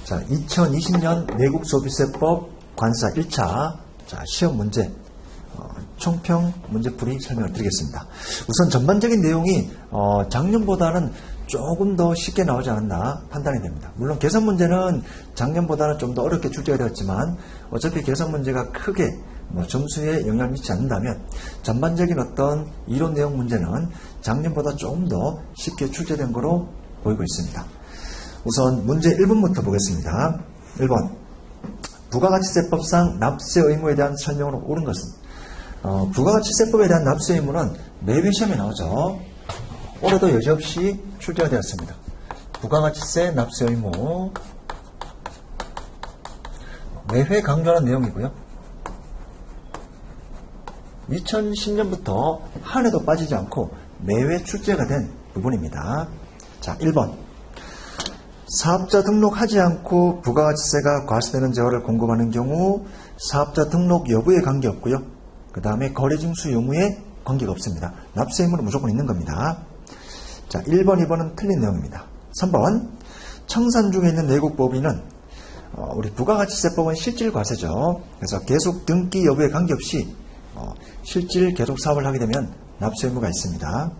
자, 2020년 내국소비세법 관사 1차 자, 시험 문제 총평 문제풀이 설명을 드리겠습니다. 우선 전반적인 내용이 작년보다는 조금 더 쉽게 나오지 않았나 판단이 됩니다. 물론 계산 문제는 작년보다는 좀 더 어렵게 출제가 되었지만 어차피 계산 문제가 크게 점수에 영향을 미치지 않는다면 전반적인 어떤 이론 내용 문제는 작년보다 조금 더 쉽게 출제된 거로 보이고 있습니다. 우선 문제 1번부터 보겠습니다. 1번 부가가치세법상 납세 의무에 대한 설명으로 옳은 것은 부가가치세법에 대한 납세 의무는 매회 시험에 나오죠. 올해도 여지없이 출제가 되었습니다. 부가가치세 납세 의무 매회 강조하는 내용이고요. 2010년부터 한 해도 빠지지 않고 매회 출제가 된 부분입니다. 자, 1번 사업자 등록하지 않고 부가가치세가 과세되는 재화를 공급하는 경우 사업자 등록 여부에 관계없고요. 그 다음에 거래징수 의무에 관계가 없습니다. 납세 의무는 무조건 있는 겁니다. 자, 1번, 2번은 틀린 내용입니다. 3번 청산 중에 있는 내국법인은 우리 부가가치세법은 실질과세죠. 그래서 계속 등기 여부에 관계없이 실질 계속 사업을 하게 되면 납세 의무가 있습니다.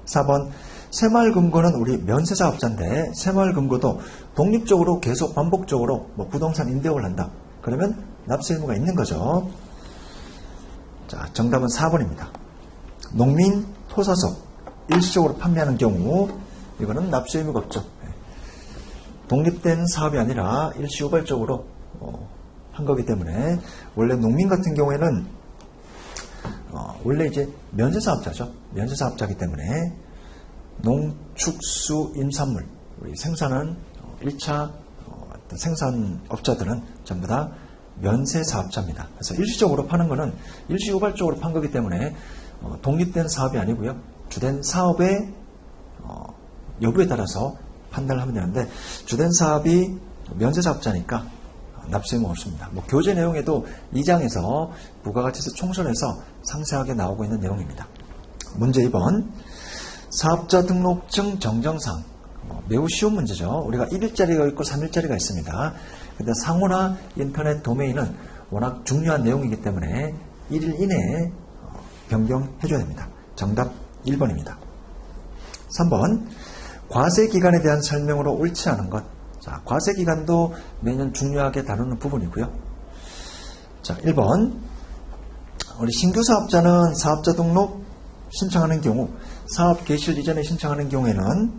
4번 새마을금고는 우리 면세사업자인데 새마을금고도 독립적으로 계속 반복적으로 부동산 임대업을 한다. 그러면 납세 의무가 있는 거죠. 자, 정답은 4번입니다. 농민 토사석 일시적으로 판매하는 경우 이거는 납세 의무가 없죠. 독립된 사업이 아니라 일시후발적으로 한 거기 때문에 원래 농민 같은 경우에는 원래 이제 면세사업자죠. 면세사업자이기 때문에 농축수 임산물 우리 생산은 1차 생산업자들은 전부 다 면세사업자입니다. 그래서 일시적으로 파는 거는 일시후발적으로 판 거기 때문에 독립된 사업이 아니고요. 주된 사업의 여부에 따라서 판단을 하면 되는데 주된 사업이 면세사업자니까 납세 의무가 없습니다. 교재 내용에도 2장에서 부가가치세 총선에서 상세하게 나오고 있는 내용입니다. 문제 2번 사업자 등록증 정정상 매우 쉬운 문제죠. 우리가 1일짜리가 있고 3일짜리가 있습니다. 근데 상호나 인터넷 도메인은 워낙 중요한 내용이기 때문에 1일 이내에 변경해줘야 됩니다. 정답 1번입니다. 3번 과세기간에 대한 설명으로 옳지 않은 것. 자, 과세기간도 매년 중요하게 다루는 부분이고요. 자, 1번 우리 신규 사업자는 사업자 등록 신청하는 경우 사업 개시일 이전에 신청하는 경우에는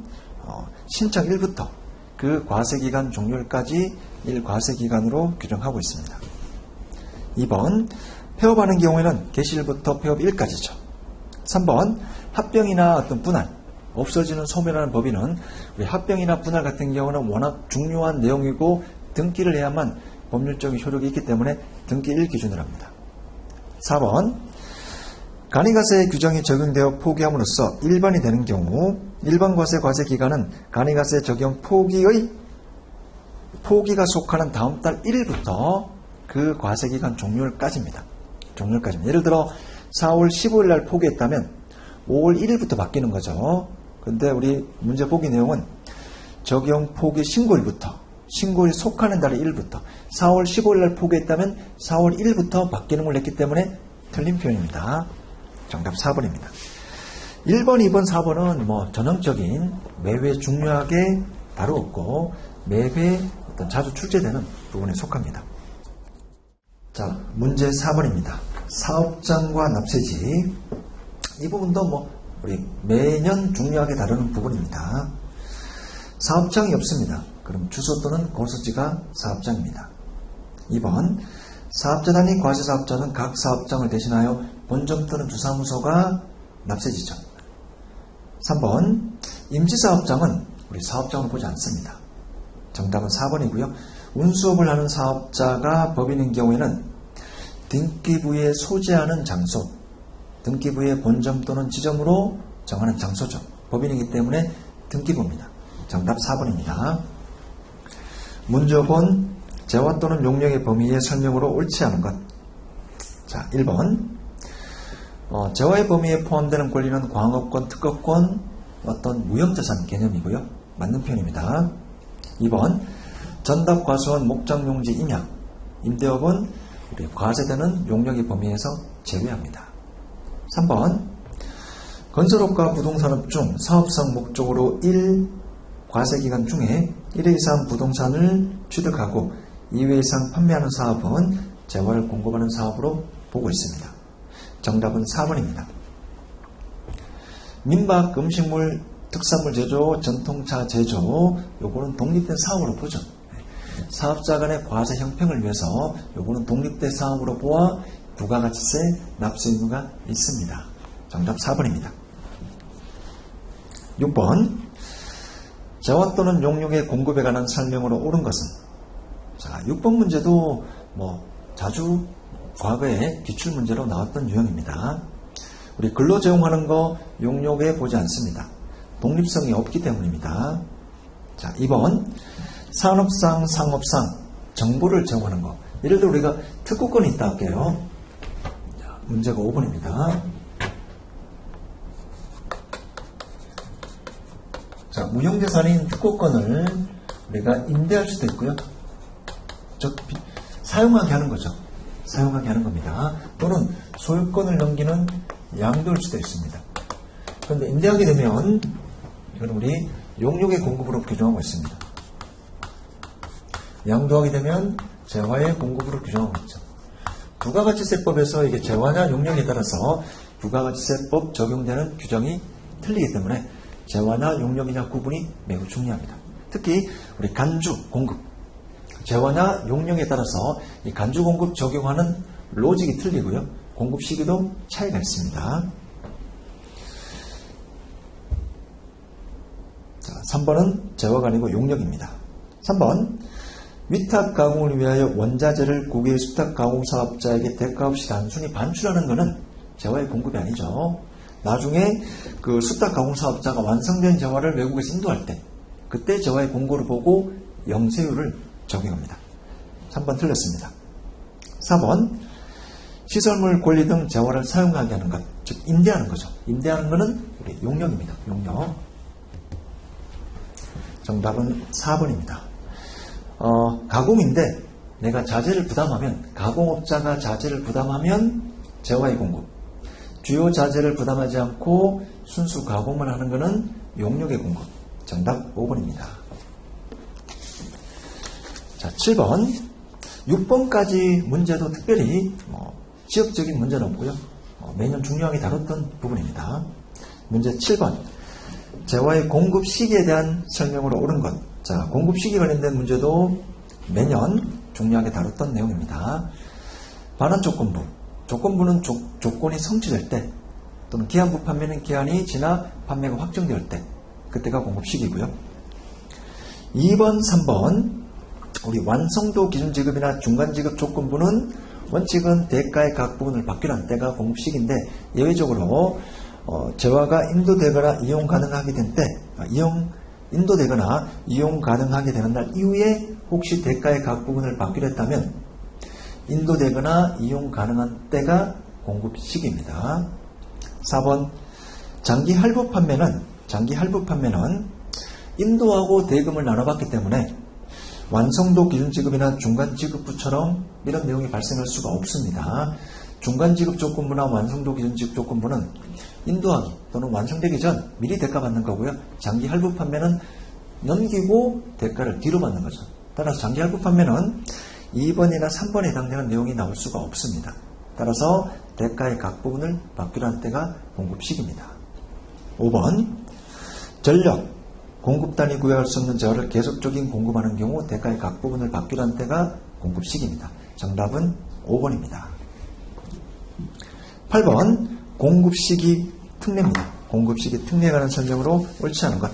신청 일부터 그 과세기간 종료일까지 1과세기간으로 규정하고 있습니다. 2번 폐업하는 경우에는 개시일부터 폐업일까지죠. 3번 합병이나 어떤 분할 없어지는 소멸하는 법인은 우리 합병이나 분할 같은 경우는 워낙 중요한 내용이고 등기를 해야만 법률적인 효력이 있기 때문에 등기일 기준으로 합니다. 4번 간이가세 규정이 적용되어 포기함으로써 1번이 되는 경우 1번 과세 기간은 간이가세 적용 포기가 속하는 다음 달 1일부터 그 과세기간 종료일까지입니다. 예를 들어 4월 15일 날 포기했다면 5월 1일부터 바뀌는 거죠. 근데 우리 문제 보기 내용은 적용 포기 신고일부터 신고일이 속하는 달의 1일부터 4월 15일 날 포기했다면 4월 1일부터 바뀌는 걸 했기 때문에 틀린 표현입니다. 정답 4번입니다. 1번, 2번, 4번은 전형적인 매회 중요하게 다루었고 매회 어떤 자주 출제되는 부분에 속합니다. 자, 문제 4번입니다. 사업장과 납세지. 이 부분도 우리 매년 중요하게 다루는 부분입니다. 사업장이 없습니다. 그럼 주소 또는 거소지가 사업장입니다. 2번 사업자 단위 과세사업자는 각 사업장을 대신하여 본점 또는 주사무소가 납세지죠. 3번 임시사업장은 우리 사업장을 보지 않습니다. 정답은 4번이고요. 운수업을 하는 사업자가 법인인 경우에는 등기부에 소재하는 장소, 등기부의 본점 또는 지점으로 정하는 장소죠. 법인이기 때문에 등기부입니다. 정답 4번입니다. 문제 5번 재화 또는 용역의 범위의 설명으로 옳지 않은 것. 자, 1번 재화의 범위에 포함되는 권리는 광업권, 특허권, 어떤 무형자산 개념이고요. 맞는 표현입니다. 2번 전답 과수원 목장용지 임야, 임대업은 우리 과세되는 용역의 범위에서 제외합니다. 3번 건설업과 부동산업 중 사업상 목적으로 1. 과세기간 중에 1회 이상 부동산을 취득하고 2회 이상 판매하는 사업은 재화를 공급하는 사업으로 보고 있습니다. 정답은 4번입니다. 민박, 음식물, 특산물 제조, 전통차 제조, 요거는 독립된 사업으로 보죠. 사업자 간의 과세 형평을 위해서 요거는 독립된 사업으로 보아 부가가치세 납세 의무가 있습니다. 정답 4번입니다. 6번 재화 또는 용역의 공급에 관한 설명으로 옳은 것은? 자, 6번 문제도 자주 과거에 기출문제로 나왔던 유형입니다. 우리 근로 제공하는 거 용역에 보지 않습니다. 독립성이 없기 때문입니다. 자, 2번 산업상, 상업상 정보를 제공하는 거. 예를 들어 우리가 특구권이 있다 할게요. 자, 문제가 5번입니다. 자, 무형재산인 특구권을 우리가 임대할 수도 있고요. 즉, 사용하게 하는 거죠. 사용하게 하는 겁니다. 또는 소유권을 넘기는 양도일 수도 있습니다. 그런데 임대하게 되면 이건 우리 용역의 공급으로 규정하고 있습니다. 양도하게 되면 재화의 공급으로 규정하고 있죠. 부가가치세법에서 이게 재화냐 용역에 따라서 부가가치세법 적용되는 규정이 틀리기 때문에 재화냐 용역이냐 구분이 매우 중요합니다. 특히 우리 간주 공급, 재화냐 용역에 따라서 이 간주 공급 적용하는 로직이 틀리고요. 공급 시기도 차이가 있습니다. 자, 3번은 재화가 아니고 용역입니다. 3번 위탁 가공을 위하여 원자재를 국외 수탁 가공 사업자에게 대가 없이 단순히 반출하는 것은 재화의 공급이 아니죠. 나중에 그 수탁 가공 사업자가 완성된 재화를 외국에서 인도할 때 그때 재화의 공고를 보고 영세율을 적용합니다. 3번 틀렸습니다. 4번 시설물, 권리 등 재화를 사용하게 하는 것, 즉 임대하는 거죠. 임대하는 것은 우리 용역입니다. 용역. 정답은 4번입니다. 가공인데 내가 자재를 부담하면, 가공업자가 자재를 부담하면 재화의 공급, 주요 자재를 부담하지 않고 순수 가공만 하는 것은 용역의 공급. 정답 5번입니다. 자, 7번 6번까지 문제도 특별히 지역적인 문제는 없고요. 매년 중요하게 다뤘던 부분입니다. 문제 7번 재화의 공급 시기에 대한 설명으로 옳은 것. 자, 공급 시기 관련된 문제도 매년 중요하게 다뤘던 내용입니다. 반환 조건부. 조건부는 조건이 성취될 때 또는 기한부 판매는 기한이 지나 판매가 확정될 때 그때가 공급 시기고요. 2번, 3번 우리 완성도 기준 지급이나 중간 지급 조건부는 원칙은 대가의 각 부분을 받기로 때가 공급 시기인데 예외적으로 재화가 인도되거나 이용 가능하게 된 때, 인도되거나 이용 가능하게 되는 날 이후에 혹시 대가의 각 부분을 받기로 했다면 인도되거나 이용 가능한 때가 공급 시기입니다. 4번 장기 할부 판매는 인도하고 대금을 나눠받기 때문에 완성도 기준 지급이나 중간 지급부처럼 이런 내용이 발생할 수가 없습니다. 중간 지급 조건부나 완성도 기준 지급 조건부는 인도하기 또는 완성되기 전 미리 대가 받는 거고요. 장기 할부 판매는 넘기고 대가를 뒤로 받는 거죠. 따라서 장기 할부 판매는 2번이나 3번에 해당되는 내용이 나올 수가 없습니다. 따라서 대가의 각 부분을 받기로 한 때가 공급 시기입니다. 5번 전력 공급 단위 구획할 수 없는 재화를 계속적인 공급하는 경우 대가의 각 부분을 받기로 한 때가 공급 시기입니다. 정답은 5번입니다. 8번 공급 시기 특례입니다. 공급 시기 특례에 관한 설명으로 옳지 않은 것.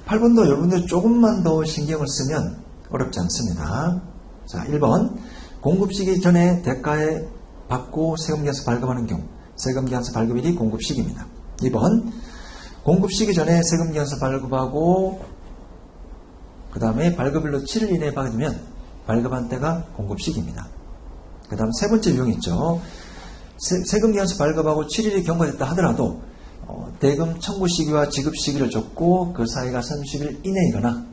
8번도 여러분들 조금만 더 신경을 쓰면 어렵지 않습니다. 자, 1번 공급 시기 전에 대가에 받고 세금계산서 발급하는 경우 세금계산서 발급일이 공급 시기입니다. 2번 공급 시기 전에 세금계산서 발급하고 그 다음에 발급일로 7일 이내에 받으면 발급한 때가 공급 시기입니다. 그 다음 세 번째 유형이 있죠. 세금계산서 발급하고 7일이 경과됐다 하더라도 대금 청구 시기와 지급 시기를 줬고 그 사이가 30일 이내이거나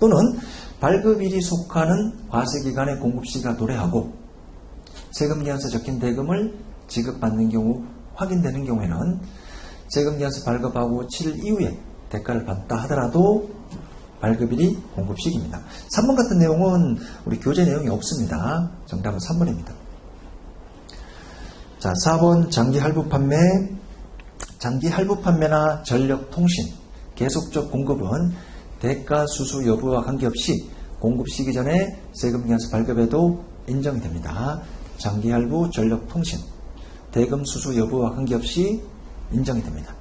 또는 발급일이 속하는 과세기간의 공급 시기가 도래하고 세금계약서에 적힌 대금을 지급받는 경우 확인되는 경우에는 세금계약서 발급하고 7일 이후에 대가를 받다 하더라도 발급일이 공급 시기입니다. 3번 같은 내용은 우리 교재 내용이 없습니다. 정답은 3번입니다. 자, 4번 장기 할부 판매. 장기 할부 판매나 전력 통신, 계속적 공급은 대가 수수 여부와 관계없이 공급 시기 전에 세금계약서 발급에도 인정이 됩니다. 장기 할부, 전력 통신, 대금 수수 여부와 관계없이 인정이 됩니다.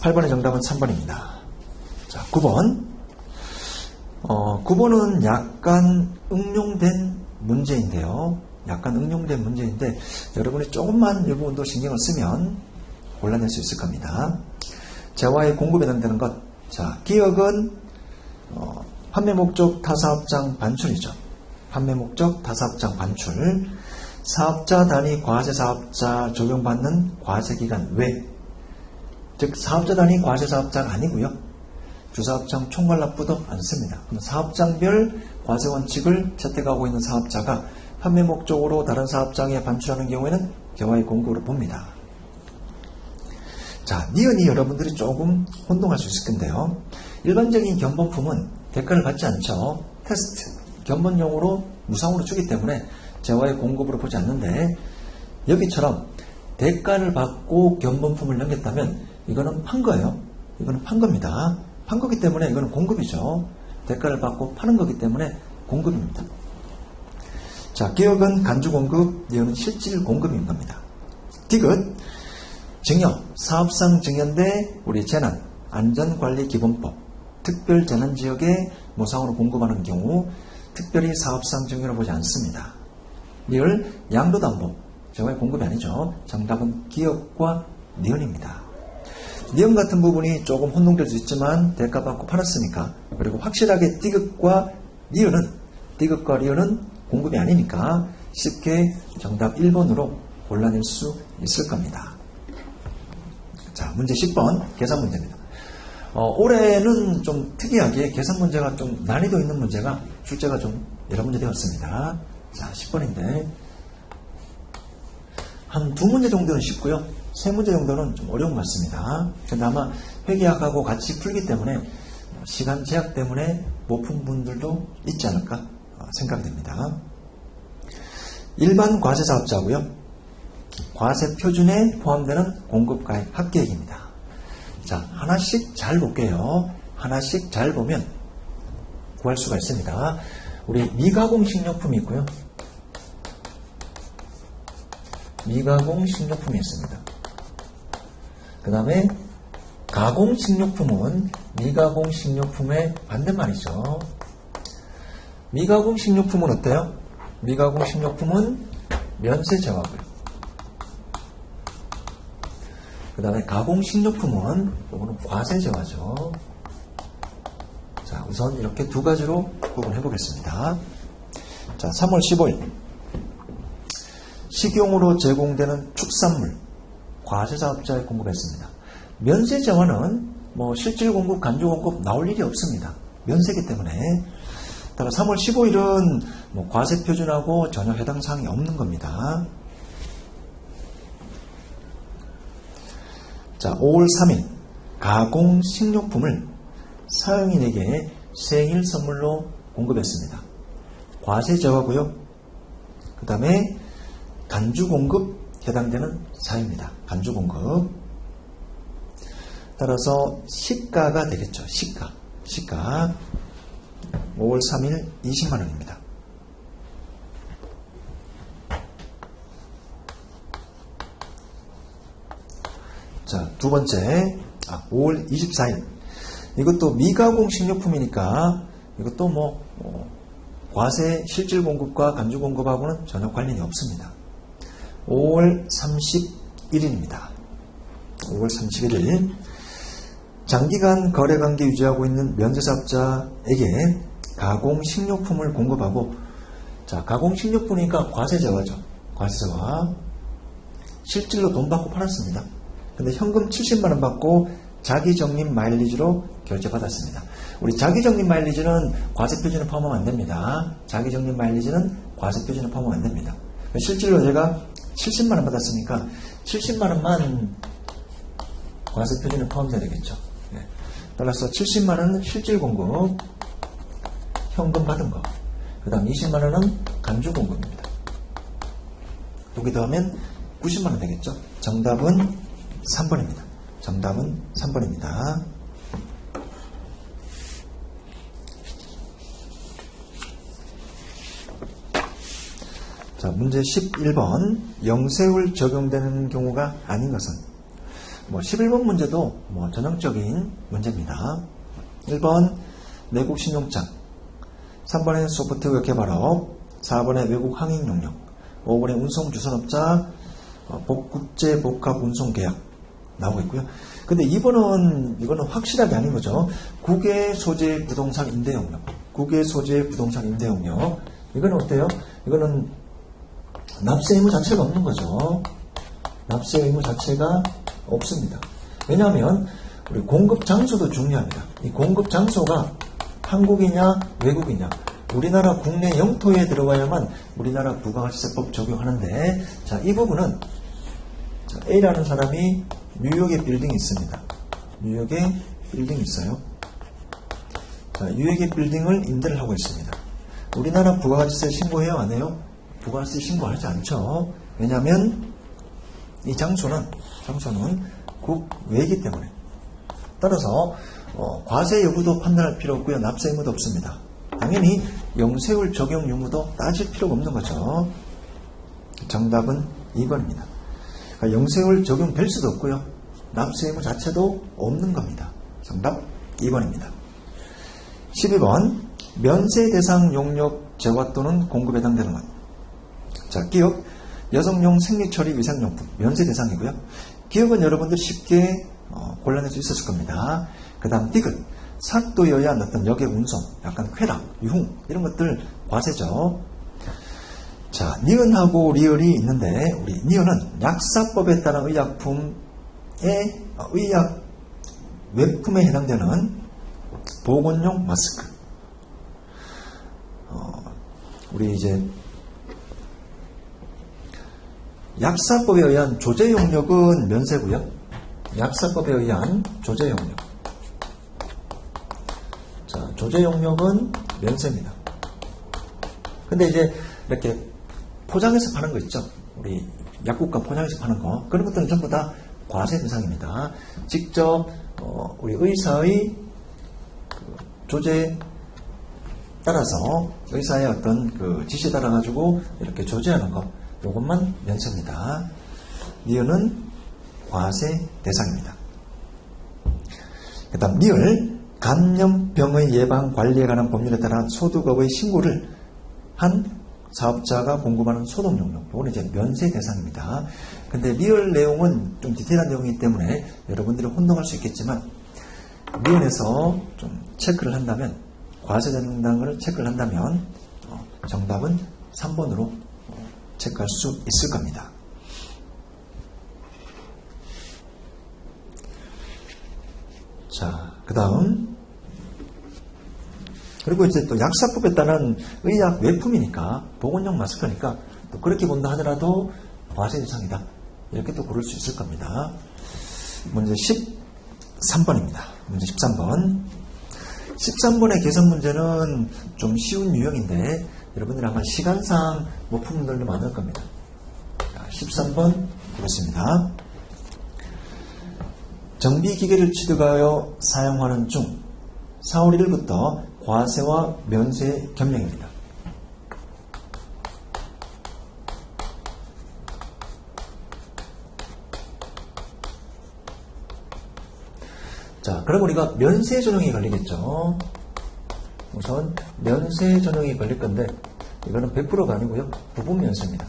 8번의 정답은 3번입니다. 자, 9번. 9번은 약간 응용된 문제인데요. 약간 응용된 문제인데 여러분이 조금만 이 부분도 신경을 쓰면 골라낼 수 있을 겁니다. 재화의 공급에 해당되는 것. 자, 기억은 판매 목적 타사업장 반출이죠. 판매 목적 타사업장 반출. 사업자 단위 과세 사업자 적용받는 과세기간 외. 즉 사업자 단위 과세 사업자가 아니고요. 주사업장 총괄 납부도 않습니다. 사업장별 과세 원칙을 채택하고 있는 사업자가 판매 목적으로 다른 사업장에 반출하는 경우에는 개화의 공급으로 봅니다. 자, 니은이 여러분들이 조금 혼동할 수 있을 건데요. 일반적인 견본품은 대가를 받지 않죠. 테스트, 견본용으로 무상으로 주기 때문에 재화의 공급으로 보지 않는데 여기처럼 대가를 받고 견본품을 넘겼다면 이거는 판 거예요. 이거는 판 겁니다. 판 거기 때문에 이거는 공급이죠. 대가를 받고 파는 거기 때문에 공급입니다. 자, 기억은 간주공급, 니은은 실질 공급인 겁니다. 디귿, 증여, 사업상 증여인데 우리 재난, 안전관리기본법, 특별재난지역에 무상으로 공급하는 경우 특별히 사업상 증여로 보지 않습니다. 리을, 양도담보, 재화의 공급이 아니죠. 정답은 기억과 니은입니다. 니은 같은 부분이 조금 혼동될 수 있지만 대가 받고 팔았으니까, 그리고 확실하게 디귿과 리은은 공급이 아니니까 쉽게 정답 1번으로 골라낼 수 있을 겁니다. 자, 문제 10번 계산 문제입니다. 올해는 좀 특이하게 계산 문제가 좀 난이도 있는 문제가 출제가 좀 여러 문제 되었습니다. 자, 10번인데 한 2문제 정도는 쉽고요. 3문제 정도는 좀 어려운 것 같습니다. 근데 아마 회계학하고 같이 풀기 때문에 시간 제약 때문에 못 푼 분들도 있지 않을까 생각이 됩니다. 일반 과세 사업자고요. 과세 표준에 포함되는 공급가액 합계액입니다. 자, 하나씩 잘 볼게요. 하나씩 잘 보면 구할 수가 있습니다. 우리 미가공 식료품이 있고요. 미가공 식료품이 있습니다. 그 다음에 가공 식료품은 미가공 식료품의 반대말이죠. 미가공 식료품은 어때요? 미가공 식료품은 면세제화고요. 그 다음에 가공 식료품은 이거는 과세제화죠. 자, 우선 이렇게 두 가지로 구분해 보겠습니다. 자, 3월 15일 식용으로 제공되는 축산물 과세사업자에 공급했습니다. 면세제화는 뭐 실질 공급, 간주 공급 나올 일이 없습니다. 면세기 때문에. 따라 3월 15일은 뭐 과세 표준하고 전혀 해당 사항이 없는 겁니다. 자, 5월 3일 가공 식료품을 사용인에게 생일 선물로 공급했습니다. 과세 제화고요. 그 다음에 간주 공급 해당되는 사유입니다. 간주 공급. 따라서 시가가 되겠죠. 시가 5월 3일 20만 원입니다. 자, 두 번째 5월 24일 이것도 미가공 식료품이니까 이것도 뭐 과세 실질 공급과 간주 공급하고는 전혀 관련이 없습니다. 5월 31일입니다. 5월 31일 장기간 거래관계 유지하고 있는 면세사업자에게 가공식료품을 공급하고 자, 가공식료품이니까 과세제화죠. 과세제화 실질로 돈 받고 팔았습니다. 근데 현금 70만원 받고 자기 적립 마일리지로 결제받았습니다. 우리 자기 적립 마일리지는 과세 표준에 포함하면 안 됩니다. 자기 적립 마일리지는 과세 표준에 포함하면 안 됩니다. 실질로 제가 70만원 받았으니까 70만원만 과세 표준에 포함돼야 되겠죠. 네. 따라서 70만원은 실질 공급, 현금 받은 거. 그 다음 20만원은 간주 공급입니다. 두 개 더하면 90만원 되겠죠. 정답은 3번입니다. 정답은 3번입니다. 자, 문제 11번. 영세율 적용되는 경우가 아닌 것은? 11번 문제도 전형적인 문제입니다. 1번 내국 신용장, 3번에 소프트웨어 개발업, 4번에 외국 항행 용역, 5번에 운송 주선업자, 국제 복합 운송 계약 나오고 있고요. 근데 2번은 이거는 확실하게 아닌 거죠. 국외 소재 부동산 임대 용역, 국외 소재 부동산 임대 용역. 이거는 어때요? 이거는 납세 의무 자체가 없는 거죠. 납세 의무 자체가 없습니다. 왜냐하면 우리 공급 장소도 중요합니다. 이 공급 장소가 한국이냐 외국이냐, 우리나라 국내 영토에 들어가야만 우리나라 부가가치세법 적용하는데, 자, 이 부분은 A라는 사람이 뉴욕에 빌딩이 있습니다. 뉴욕에 빌딩이 있어요. 자, 뉴욕의 빌딩을 임대를 하고 있습니다. 우리나라 부가가치세 신고해요, 안 해요? 부가가치세 신고하지 않죠. 왜냐하면 이 장소는 국외이기 때문에. 따라서 과세 여부도 판단할 필요 없고요. 납세 의무도 없습니다. 당연히 영세율 적용 유무도 따질 필요가 없는 거죠. 정답은 2번입니다. 그러니까 영세율 적용될 수도 없고요. 납세 의무 자체도 없는 겁니다. 정답 2번입니다. 12번. 면세 대상 용역 재화 또는 공급에 해당되는 것. 자, 기억. 여성용 생리처리 위생용품 면세 대상이고요. 기억은 여러분들 쉽게 골라낼 수 있었을 겁니다. 그 다음 디귿. 사도여야 어떤 역의 운송, 약간 쾌락, 유흥 이런 것들 과세죠. 자, 니은하고 리을이 있는데, 우리 니은은 약사법에 따른 의약품의 의약 외품에 해당되는 보건용 마스크. 우리 이제 약사법에 의한 조제용역은 면세고요. 약사법에 의한 조제용역. 자, 조제용역은 면세입니다. 근데 이제 이렇게 포장해서 파는 거 있죠. 우리 약국과 포장해서 파는 거. 그런 것들은 전부 다 과세 대상입니다. 직접 우리 의사의 조제에 따라서 의사의 어떤 그 지시에 따라 가지고 이렇게 조제하는 거, 요것만 면세입니다. 니은은 과세 대상입니다. 그 다음 리을. 감염병의 예방 관리에 관한 법률에 따라 소득업의 신고를 한 사업자가 공급하는 소독용역. 이건 이제 면세 대상입니다. 근데 리을 내용은 좀 디테일한 내용이기 때문에 여러분들이 혼동할 수 있겠지만, 리을에서 좀 체크를 한다면, 과세된다는 걸 체크를 한다면 정답은 3번으로 체크할 수 있을 겁니다. 자, 그 다음. 그리고 이제 또 약사법에 따른 의약 외품이니까, 보건용 마스크니까, 또 그렇게 본다 하더라도 과세 대상이다. 이렇게 또 고를 수 있을 겁니다. 문제 13번입니다. 문제 13번. 13번의 계산 문제는 좀 쉬운 유형인데, 여러분들이 아마 시간상 못 푸는 분들도 많을 겁니다. 13번 보겠습니다. 정비기계를 취득하여 사용하는 중 4월 1일부터 과세와 면세 겸용입니다. 자, 그럼 우리가 면세 전형이 걸리겠죠. 우선 면세 전형이 걸릴 건데, 이거는 100%가 아니고요. 부분 면세입니다.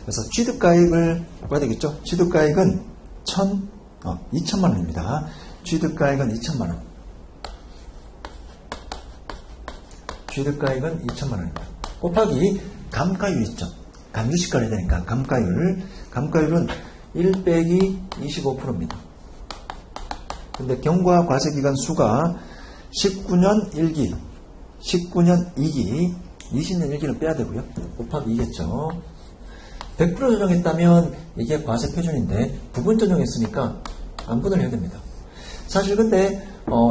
그래서 취득가액을 봐야 되겠죠. 취득가액은 2천만 원입니다. 취득가액은 2천만 원. 취득가액은 2천만 원입니다. 곱하기 감가유의점. 간주시가를 해야 되니까 감가율은 1 빼기 25%입니다. 근데 경과 과세기간 수가 19년 1기, 19년 2기, 20년 1기는 빼야 되고요. 곱하기 2겠죠. 100% 조정했다면 이게 과세 표준인데 부분 조정했으니까 안분을 해야 됩니다. 사실 근데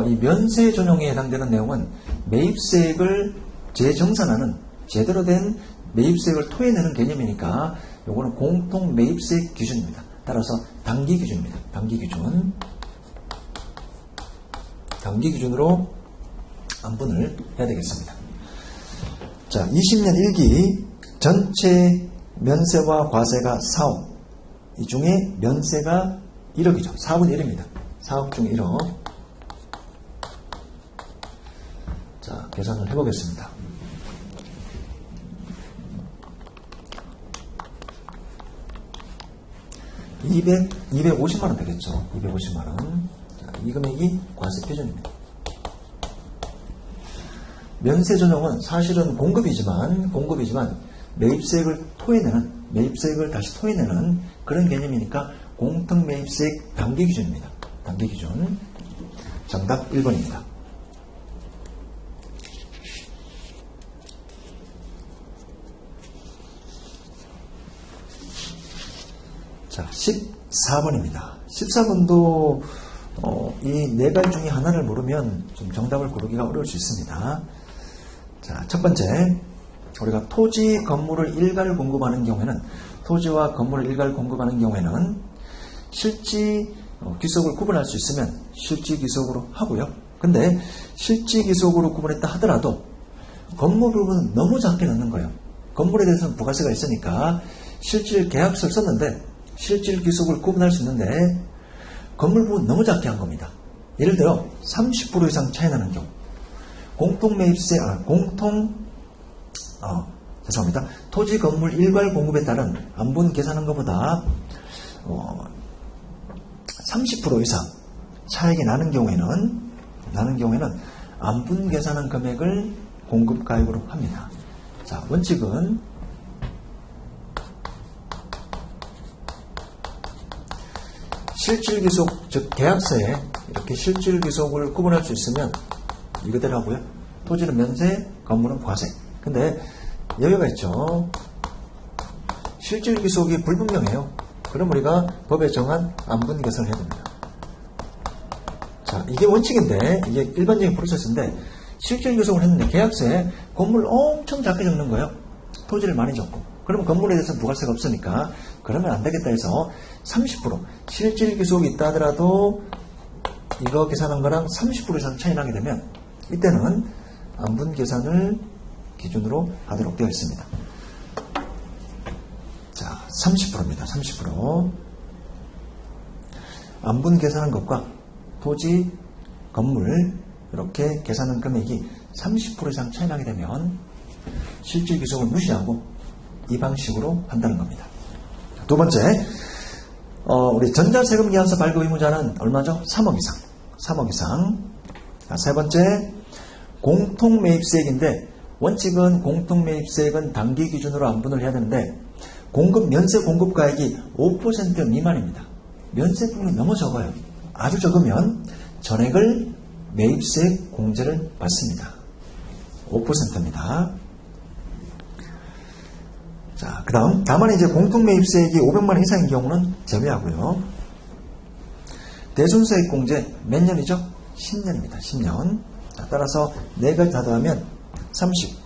이 면세 조정에 해당되는 내용은 매입세액을 재정산하는 제대로 된 매입세액을 토해내는 개념이니까 요거는 공통 매입세액 기준입니다. 따라서 단기 기준입니다. 단기 기준으로 안분을 해야 되겠습니다. 자, 20년 1기 전체 면세와 과세가 4억. 이 중에 면세가 1억이죠. 4분의 1입니다. 4억 중에 1억. 자, 계산을 해보겠습니다. $250만원 되겠죠. 250만원. 자, 이 금액이 과세 표준입니다. 면세 전형은 사실은 공급이지만 매입세액을 다시 토해내는 그런 개념이니까 공통 매입세액 단기 기준입니다. 단기 기준. 정답 1번입니다. 자, 14번입니다. 14번도 이 네 가지 중에 하나를 모르면 좀 정답을 고르기가 어려울 수 있습니다. 자, 첫 번째, 우리가 토지, 건물을 일괄 공급하는 경우에는 토지와 건물을 일괄 공급하는 경우에는 실지 귀속을 구분할 수 있으면 실지 귀속으로 하고요. 근데 실지 귀속으로 구분했다 하더라도 건물 부분은 너무 작게 넣는 거예요. 건물에 대해서는 부가세가 있으니까 실질 계약서를 썼는데 실질 귀속을 구분할 수 있는데 건물 부분 너무 작게 한 겁니다. 예를 들어 30% 이상 차이 나는 경우 죄송합니다. 토지 건물 일괄 공급에 따른 안분 계산한 것보다 30% 이상 차익이 나는 경우에는 안분 계산한 금액을 공급가액으로 합니다. 자, 원칙은 실질기속, 즉 계약서에 이렇게 실질기속을 구분할 수 있으면 이거대로 하고요. 토지는 면세, 건물은 과세. 근데 여유가 있죠. 실질기속이 불분명해요. 그럼 우리가 법에 정한 안분 계산을 해야 됩니다. 자, 이게 원칙인데 이게 일반적인 프로세스인데 실질기속을 했는데 계약서에 건물 엄청 작게 적는 거예요. 토지를 많이 적고. 그러면 건물에 대해서는 부가세가 없으니까 그러면 안 되겠다 해서 30% 실질기속이 있다 하더라도 이거 계산한 거랑 30% 이상 차이 나게 되면 이때는 안분 계산을 기준으로 하도록 되어 있습니다. 자, 30%입니다. 30%. 안분 계산한 것과 토지, 건물 이렇게 계산한 금액이 30% 이상 차이 나게 되면 실질기속을 무시하고 이 방식으로 한다는 겁니다. 두 번째, 우리 전자세금계산서 발급 의무자는 얼마죠? 3억 이상. 3억 이상. 자, 세 번째, 공통매입세액인데 원칙은 공통매입세액은 단기 기준으로 안분을 해야 되는데 면세 공급가액이 5% 미만입니다. 면세폭이 너무 적어요. 아주 적으면 전액을 매입세액 공제를 받습니다. 5%입니다. 자, 그 다음, 다만 이제 공통매입세액이 500만원 이상인 경우는 제외하고요. 대순수액 공제 몇 년이죠? 10년입니다. 10년. 자, 따라서 4가지 다 더하면 30.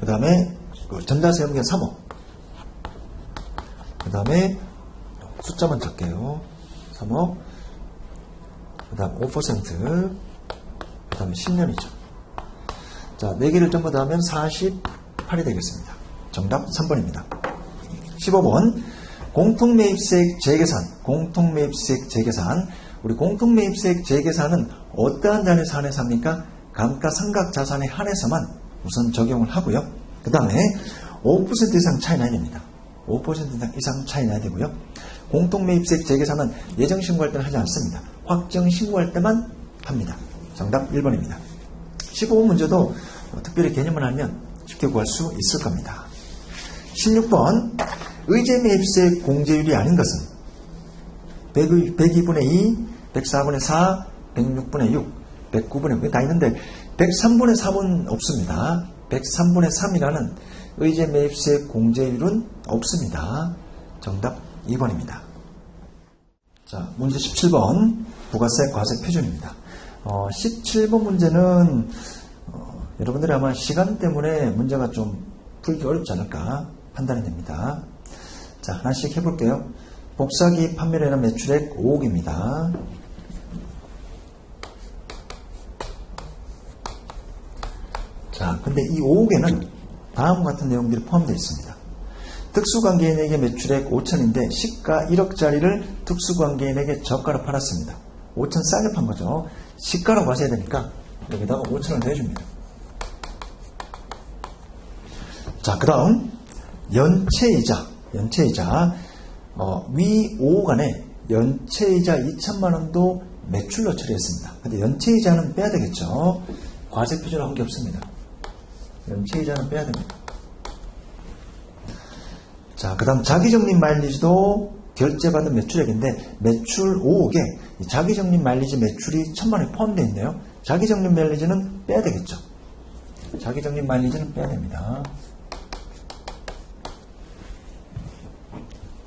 그 다음에 전자세금계 3억. 그 다음에 숫자만 적게요. 3억. 그 다음 5%. 그 다음에 10년이죠. 자, 4개를 전부 다 하면 48이 되겠습니다. 정답 3번입니다. 15번 공통매입세액 재계산. 우리 공통매입세액 재계산은 어떠한 자산에 한해서 합니까? 감가상각자산에 한해서만 우선 적용을 하고요. 그 다음에 5% 이상 차이 나야 됩니다. 5% 이상 차이 나야 되고요. 공통매입세액 재계산은 예정신고할 때는 하지 않습니다. 확정신고할 때만 합니다. 정답 1번입니다. 15번 문제도 특별히 개념을 알면 쉽게 구할 수 있을 겁니다. 16번 의제 매입세 공제율이 아닌 것은 102분의 2, 104분의 4, 106분의 6, 109분의 9 다 있는데 103분의 3은 없습니다. 103분의 3이라는 의제 매입세 공제율은 없습니다. 정답 2번입니다. 자, 문제 17번 부가세 과세 표준입니다. 17번 문제는 여러분들이 아마 시간 때문에 문제가 좀 풀기 어렵지 않을까 판단이 됩니다. 자, 하나씩 해볼게요. 복사기 판매로 인한 매출액 5억입니다. 자, 근데 이 5억에는 다음과 같은 내용들이 포함되어 있습니다. 특수관계인에게 매출액 5천인데 시가 1억짜리를 특수관계인에게 저가로 팔았습니다. 5천 싸게 판 거죠. 시가로 가셔야 되니까 여기다가 5천을 더해줍니다. 자, 그 다음 연체이자 위 5억 안에 연체이자 2천만 원도 매출로 처리했습니다. 근데 연체이자는 빼야 되겠죠. 과세 표준은 한 게 없습니다. 연체이자는 빼야 됩니다. 자, 그 다음 자기적립 마일리지도 결제받은 매출액인데 매출 5억에 자기적립 마일리지 매출이 1,000만 원이 포함되어 있네요. 자기적립 마일리지는 빼야 되겠죠. 자기적립 마일리지는 빼야 됩니다.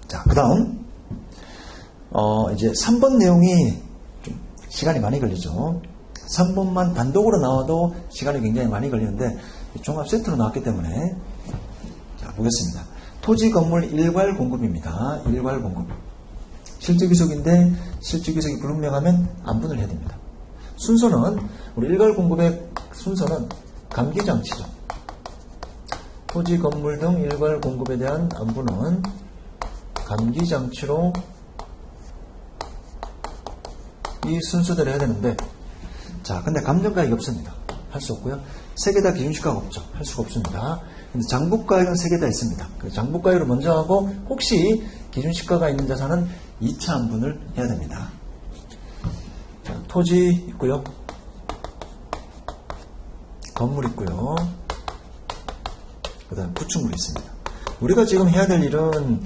자, 그 다음 이제 3번 내용이 좀 시간이 많이 걸리죠. 3번만 단독으로 나와도 시간이 굉장히 많이 걸리는데 종합 세트로 나왔기 때문에 자, 보겠습니다. 토지 건물 일괄 공급입니다. 일괄 공급. 실질귀속인데 실질귀속이 불분명하면 안분을 해야 됩니다. 순서는 우리 일괄 공급의 순서는 감기장치죠. 토지 건물 등 일괄 공급에 대한 안분은 감기장치로 이 순서대로 해야 되는데 자, 근데 감정가액이 없습니다. 할 수 없고요. 세 개 다 기준시가가 없죠. 할 수가 없습니다. 근데 장부가액은 세 개 다 있습니다. 장부가액을 먼저 하고 혹시 기준시가가 있는 자산은 2차 안분을 해야 됩니다. 자, 토지 있고요. 건물 있고요. 그 다음 구축물이 있습니다. 우리가 지금 해야 될 일은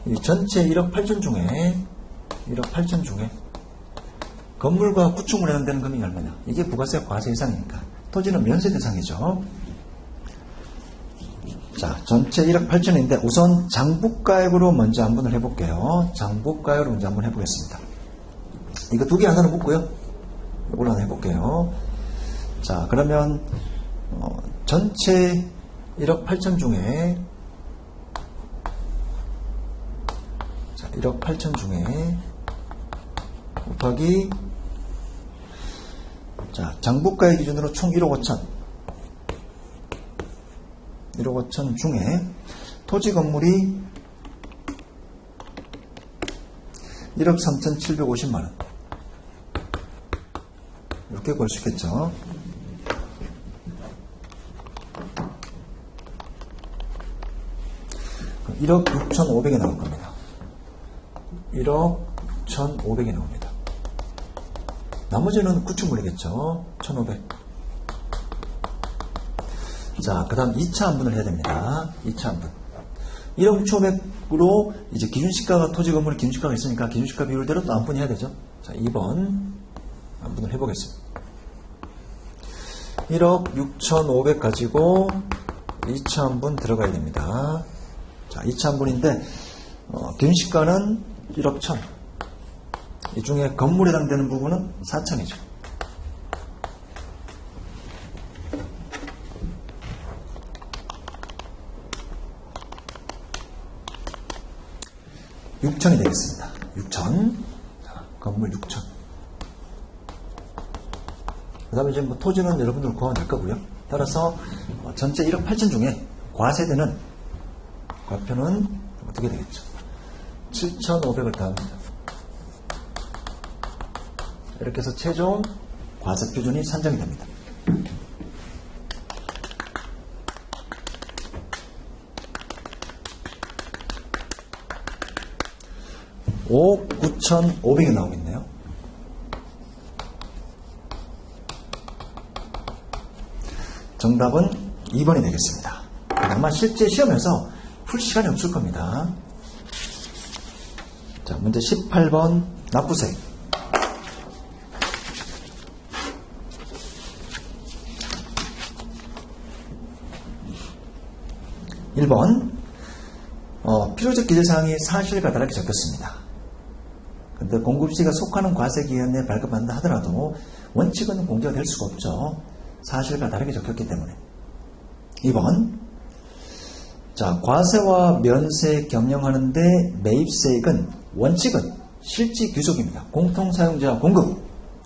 이 전체 1억 8천 중에 건물과 구축물 해당되는 금액이 얼마냐. 이게 부가세 과세 대상이니까. 토지는 면세 대상이죠. 자, 전체 1억 8천인데 우선 장부가액으로 먼저 안분을 해볼게요. 장부가액으로 먼저 한번 해보겠습니다. 이거 두 개 하나는 묶고요. 이걸로 하나 해볼게요. 자, 그러면 전체 1억 8천 중에 1억 8천 중에 곱하기 자, 장부가액 기준으로 총 1억 5천 1억 5천 중에 토지 건물이 1억 3,750만 원 이렇게 볼 수 있겠죠. 그럼 1억 6,500이 나올 겁니다. 1억 6,500이 나옵니다. 나머지는 구축물이겠죠. 1,500. 자, 그 다음 2차 안분을 해야 됩니다. 2차 안분. 1억 6,500으로 이제 기준시가가 토지 건물 기준시가가 있으니까 기준시가 비율대로 또 안분해야 되죠. 자, 2번 안분을 해보겠습니다. 1억 6,500 가지고 2차 안분 들어가야 됩니다. 자, 2차 안분인데 기준시가는 1억 1,000. 이 중에 건물에 해당되는 부분은 4천이죠. (6천이) 되겠습니다. 6천. 자, 건물 6천. 그 다음에 이제 뭐 토지는 여러분들 구하면 될 거고요. 따라서 전체 1억 8천 중에 과세되는 과표는 어떻게 되겠죠? 7,500을 더합니다. 이렇게 해서 최종 과세 표준이 산정이 됩니다. (5억 9,500이) 나오겠네요. 정답은 2번이 되겠습니다. 아마 실제 시험에서 풀 시간이 없을 겁니다. 자, 문제 18번 납부세. 1번 필요적 기재사항이 사실과 다르게 적혔습니다. 근데 공급시가 속하는 과세기간에 발급한다 하더라도 원칙은 공개가 될 수가 없죠. 사실과 다르게 적혔기 때문에. 2번 자, 과세와 면세 겸용하는데 매입세액은 원칙은 실지 귀속입니다. 공통사용자 공급,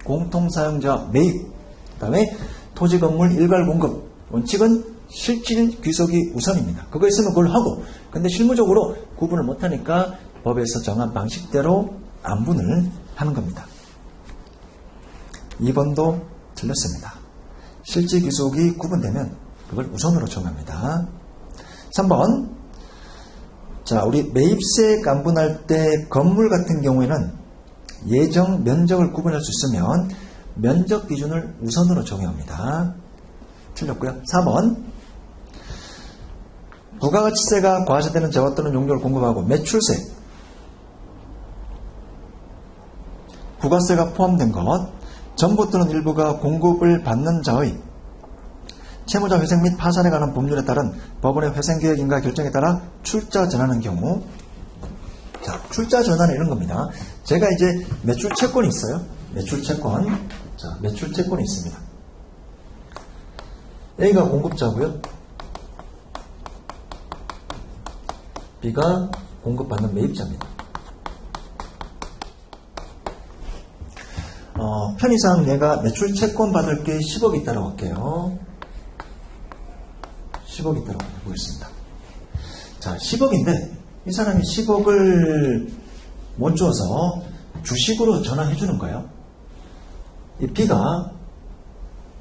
공통사용자 매입, 그 다음에 토지 건물 일괄 공급, 원칙은 실질 귀속이 우선입니다. 그거 있으면 그걸 하고, 근데 실무적으로 구분을 못하니까 법에서 정한 방식대로 안분을 하는 겁니다. 2번도 틀렸습니다. 실질 귀속이 구분되면 그걸 우선으로 정합니다. 3번 자, 우리 매입세액 안분할 때 건물 같은 경우에는 예정 면적을 구분할 수 있으면 면적 기준을 우선으로 적용합니다. 틀렸고요. 4번 부가가치세가 과세되는 재화 또는 용도를 공급하고 매출세, 부가세가 포함된 것, 전부 또는 일부가 공급을 받는 자의 채무자 회생 및 파산에 관한 법률에 따른 법원의 회생계획인가 결정에 따라 출자 전환하는 경우. 자, 출자 전환은 이런 겁니다. 제가 이제 매출 채권이 있어요. 매출 채권. 자, 매출 채권이 있습니다. A가 공급자고요. B가 공급받는 매입자입니다. 편의상 얘가 매출 채권 받을 게 10억 있다고 할게요. 10억 있다고 해보겠습니다. 자, 10억인데 이 사람이 10억을 못 줘서 주식으로 전환해 주는 거예요. 이 B가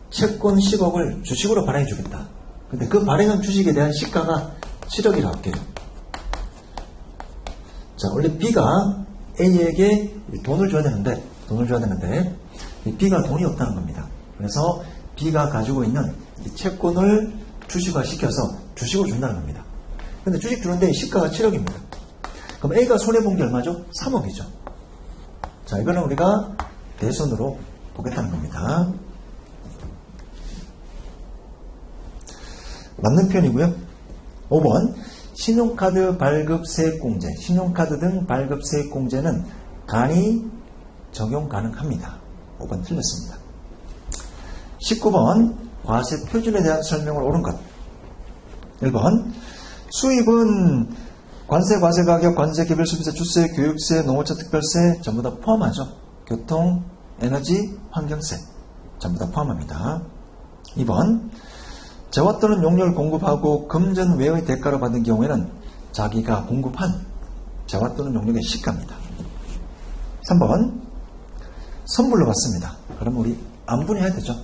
채권 10억을 주식으로 발행해 주겠다. 근데 그 발행한 주식에 대한 시가가 7억이라고 할게요. 자, 원래 B가 A에게 돈을 줘야 되는데 B가 돈이 없다는 겁니다. 그래서 B가 가지고 있는 이 채권을 주식화 시켜서 주식으로 준다는 겁니다. 근데 주식 주는데 시가가 7억입니다. 그럼 A가 손해본 게 얼마죠? 3억이죠. 자, 이거는 우리가 대손으로 보겠다는 겁니다. 맞는 편이고요. 5번 신용카드 발급 세액공제, 신용카드 등 발급 세액공제는 간이 적용 가능합니다. 5번 틀렸습니다. 19번 과세 표준에 대한 설명을 옳은 것. 1번 수입은 관세, 과세가격, 관세, 개별 소비세, 주세, 교육세, 농어촌 특별세 전부 다 포함하죠. 교통, 에너지, 환경세 전부 다 포함합니다. 2번 재화 또는 용료를 공급하고 금전 외의 대가로 받은 경우에는 자기가 공급한 재화 또는 용료의 시가입니다. 3번 선불로 받습니다. 그럼 우리 안분해야 되죠.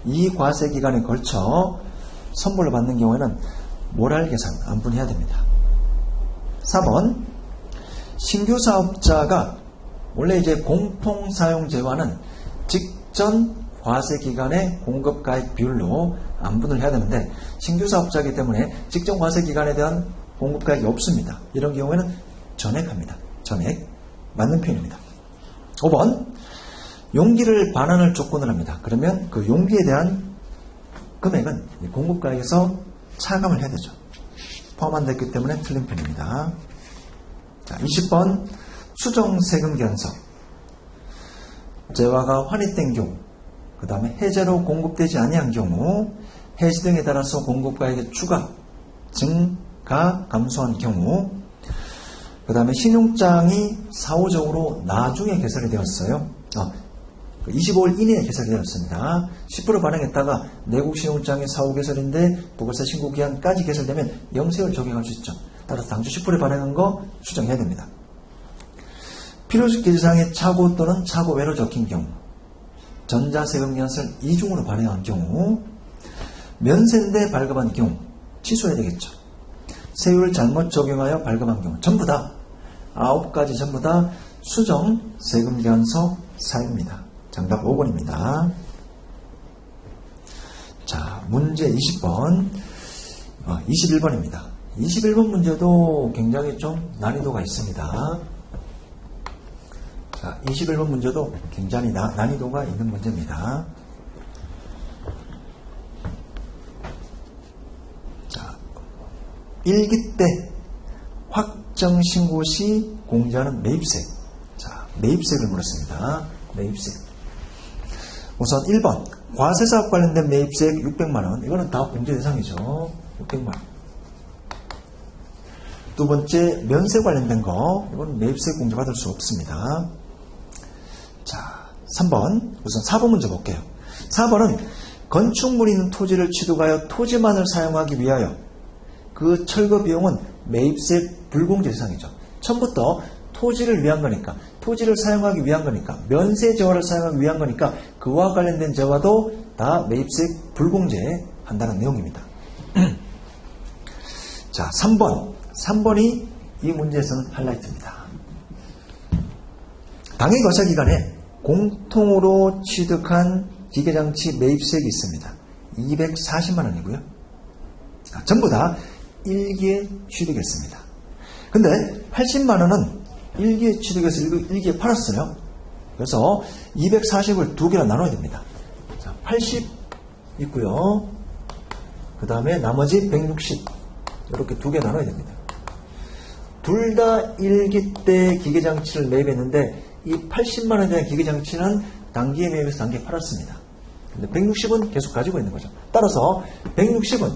이 과세 기간에 걸쳐 선불로 받는 경우에는 모랄 계산 안분해야 됩니다. 4번 신규 사업자가 원래 이제 공통사용 재화는 직전 과세 기간의 공급가액 비율로 안분을 해야 되는데 신규 사업자이기 때문에 직전 과세 기간에 대한 공급가액이 없습니다. 이런 경우에는 전액합니다. 전액 맞는 표현입니다. 5번 용기를 반환을 조건을 합니다. 그러면 그 용기에 대한 금액은 공급가액에서 차감을 해야 되죠. 포함 안 됐기 때문에 틀린 편입니다. 자, 20번 수정세금 견서. 재화가 환입된 경우, 그 다음에 해제로 공급되지 아니한 경우, 해지 등에 따라서 공급가액의 추가, 증가, 감소한 경우, 그 다음에 신용장이 사후적으로 나중에 개설이 되었어요. 25일 이내에 개설이 되었습니다. 10% 발행했다가 내국 신용장이 사후 개설인데 부가세 신고 기한까지 개설되면 영세율 적용할 수 있죠. 따라서 당초 10%에 발행한 거 수정해야 됩니다. 필요적 기재사항에 차고 또는 차고 외로 적힌 경우, 전자세금 연설 이중으로 발행한 경우, 면세인데 발급한 경우 취소해야 되겠죠. 세율 잘못 적용하여 발급한 경우 전부 다 9가지 전부 다 수정 세금 견서 사유입니다. 정답 5번입니다. 자, 문제 20번. 21번입니다. 21번 문제도 굉장히 좀 난이도가 있습니다. 자, 21번 문제도 굉장히 난이도가 있는 문제입니다. 자, 일기 때 확정 신고 시 공제하는 매입세. 자, 매입세를 물었습니다. 매입세. 우선 1번 과세사업 관련된 매입세액 600만원. 이거는 다 공제 대상이죠. 600만원. 두 번째 면세 관련된 거. 이건 매입세 공제 받을 수 없습니다. 자, 3번. 우선 4번 문제 볼게요. 4번은 건축물이 있는 토지를 취득하여 토지만을 사용하기 위하여 그 철거 비용은 매입세 불공제 대상이죠. 처음부터 토지를 위한 거니까, 토지를 사용하기 위한 거니까, 면세 재화를 사용하기 위한 거니까 그와 관련된 재화도 다 매입세 불공제 한다는 내용입니다. 자, 3번. 3번이 이 문제에서는 하이라이트입니다. 당해 거사 기간에 공통으로 취득한 기계장치 매입세액이 있습니다. 240만 원이고요. 전부 다 일기에 취득했습니다. 근데 80만 원은 일기에 취득해서 일기에 팔았어요. 그래서 240을 두 개로 나눠야 됩니다. 자, 80 있고요. 그 다음에 나머지 160 이렇게 두 개 나눠야 됩니다. 둘 다 일기 때 기계장치를 매입했는데 이 80만 원에 대한 기계장치는 단기에 매입해서 단기에 팔았습니다. 근데 160은 계속 가지고 있는 거죠. 따라서 160은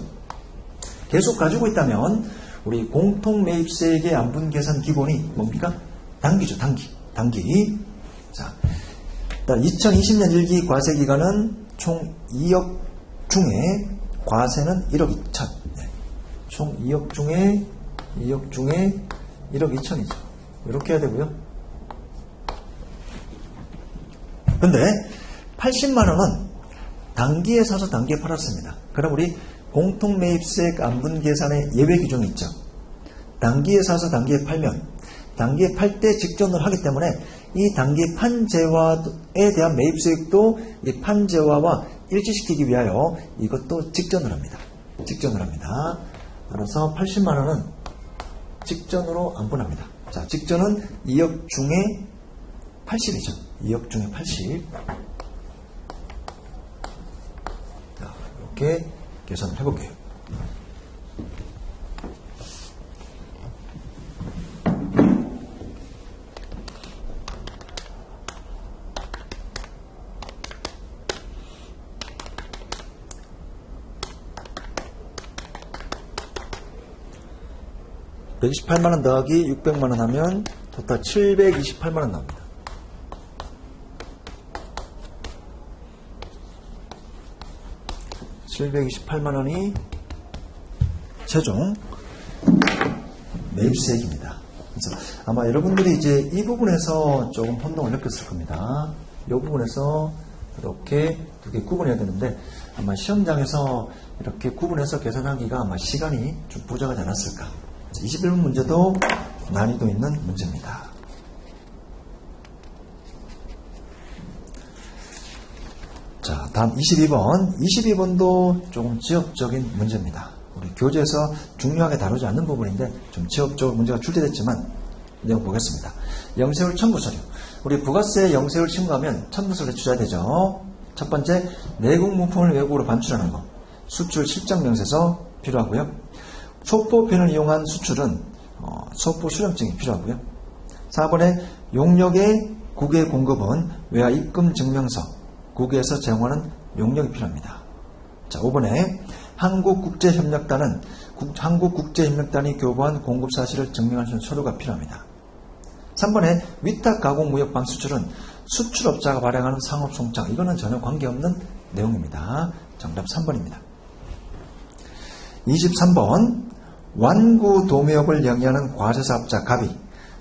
계속 가지고 있다면 우리 공통매입세액의 안분 계산 기본이 뭡니까? 단기죠. 단기. 자, 2020년 1기 과세기간은 총 2억 중에 과세는 1억 2천. 네. 총 2억 중에 1억 2천이죠. 이렇게 해야 되고요. 근데 80만 원은 단기에 사서 단기에 팔았습니다. 그럼 우리 공통매입세액 안분 계산의 예외 규정이 있죠. 단기에 사서 단기에 팔면 단기에 팔 때 직전을 하기 때문에 이 단기 판재화에 대한 매입세액도 이 판재화와 일치시키기 위하여 이것도 직전을 합니다. 따라서 80만 원은 직전으로 안분합니다. 자, 직전은 2억 중에 80이죠. 2억 중에 80. 자, 이렇게 계산을 해볼게요. (128만원) 더하기 (600만원) 하면 토탈 (728만원) 나옵니다. (728만원이) 최종 매입세액입니다. 그래서 아마 여러분들이 이제 이 부분에서 조금 혼동을 느꼈을 겁니다. 이 부분에서 이렇게 두 개 구분해야 되는데 아마 시험장에서 이렇게 구분해서 계산하기가 아마 시간이 좀 부족하지 않았을까. 21번 문제도 난이도 있는 문제입니다. 자, 다음 22번. 22번도 조금 지역적인 문제입니다. 우리 교재에서 중요하게 다루지 않는 부분인데 좀 지역적으로 문제가 출제됐지만 내용 보겠습니다. 영세율 청구 서류. 우리 부가세 영세율 신고하면 첨부서를 내주셔야 되죠. 첫 번째, 내국 물품을 외국으로 반출하는 거. 수출 실적 명세서 필요하고요. 소포편을 이용한 수출은 소포 수령증이 필요하고요. 4번에 용역의 국외 공급은 외화 입금 증명서, 국외에서 제공하는 용역이 필요합니다. 자, 5번에 한국국제협력단은 한국국제협력단이 교부한 공급 사실을 증명할 수 있는 서류가 필요합니다. 3번에 위탁가공무역반 수출은 수출업자가 발행하는 상업송장. 이거는 전혀 관계없는 내용입니다. 정답 3번입니다. 23번. 완구도매업을 영위하는 과세사업자 갑이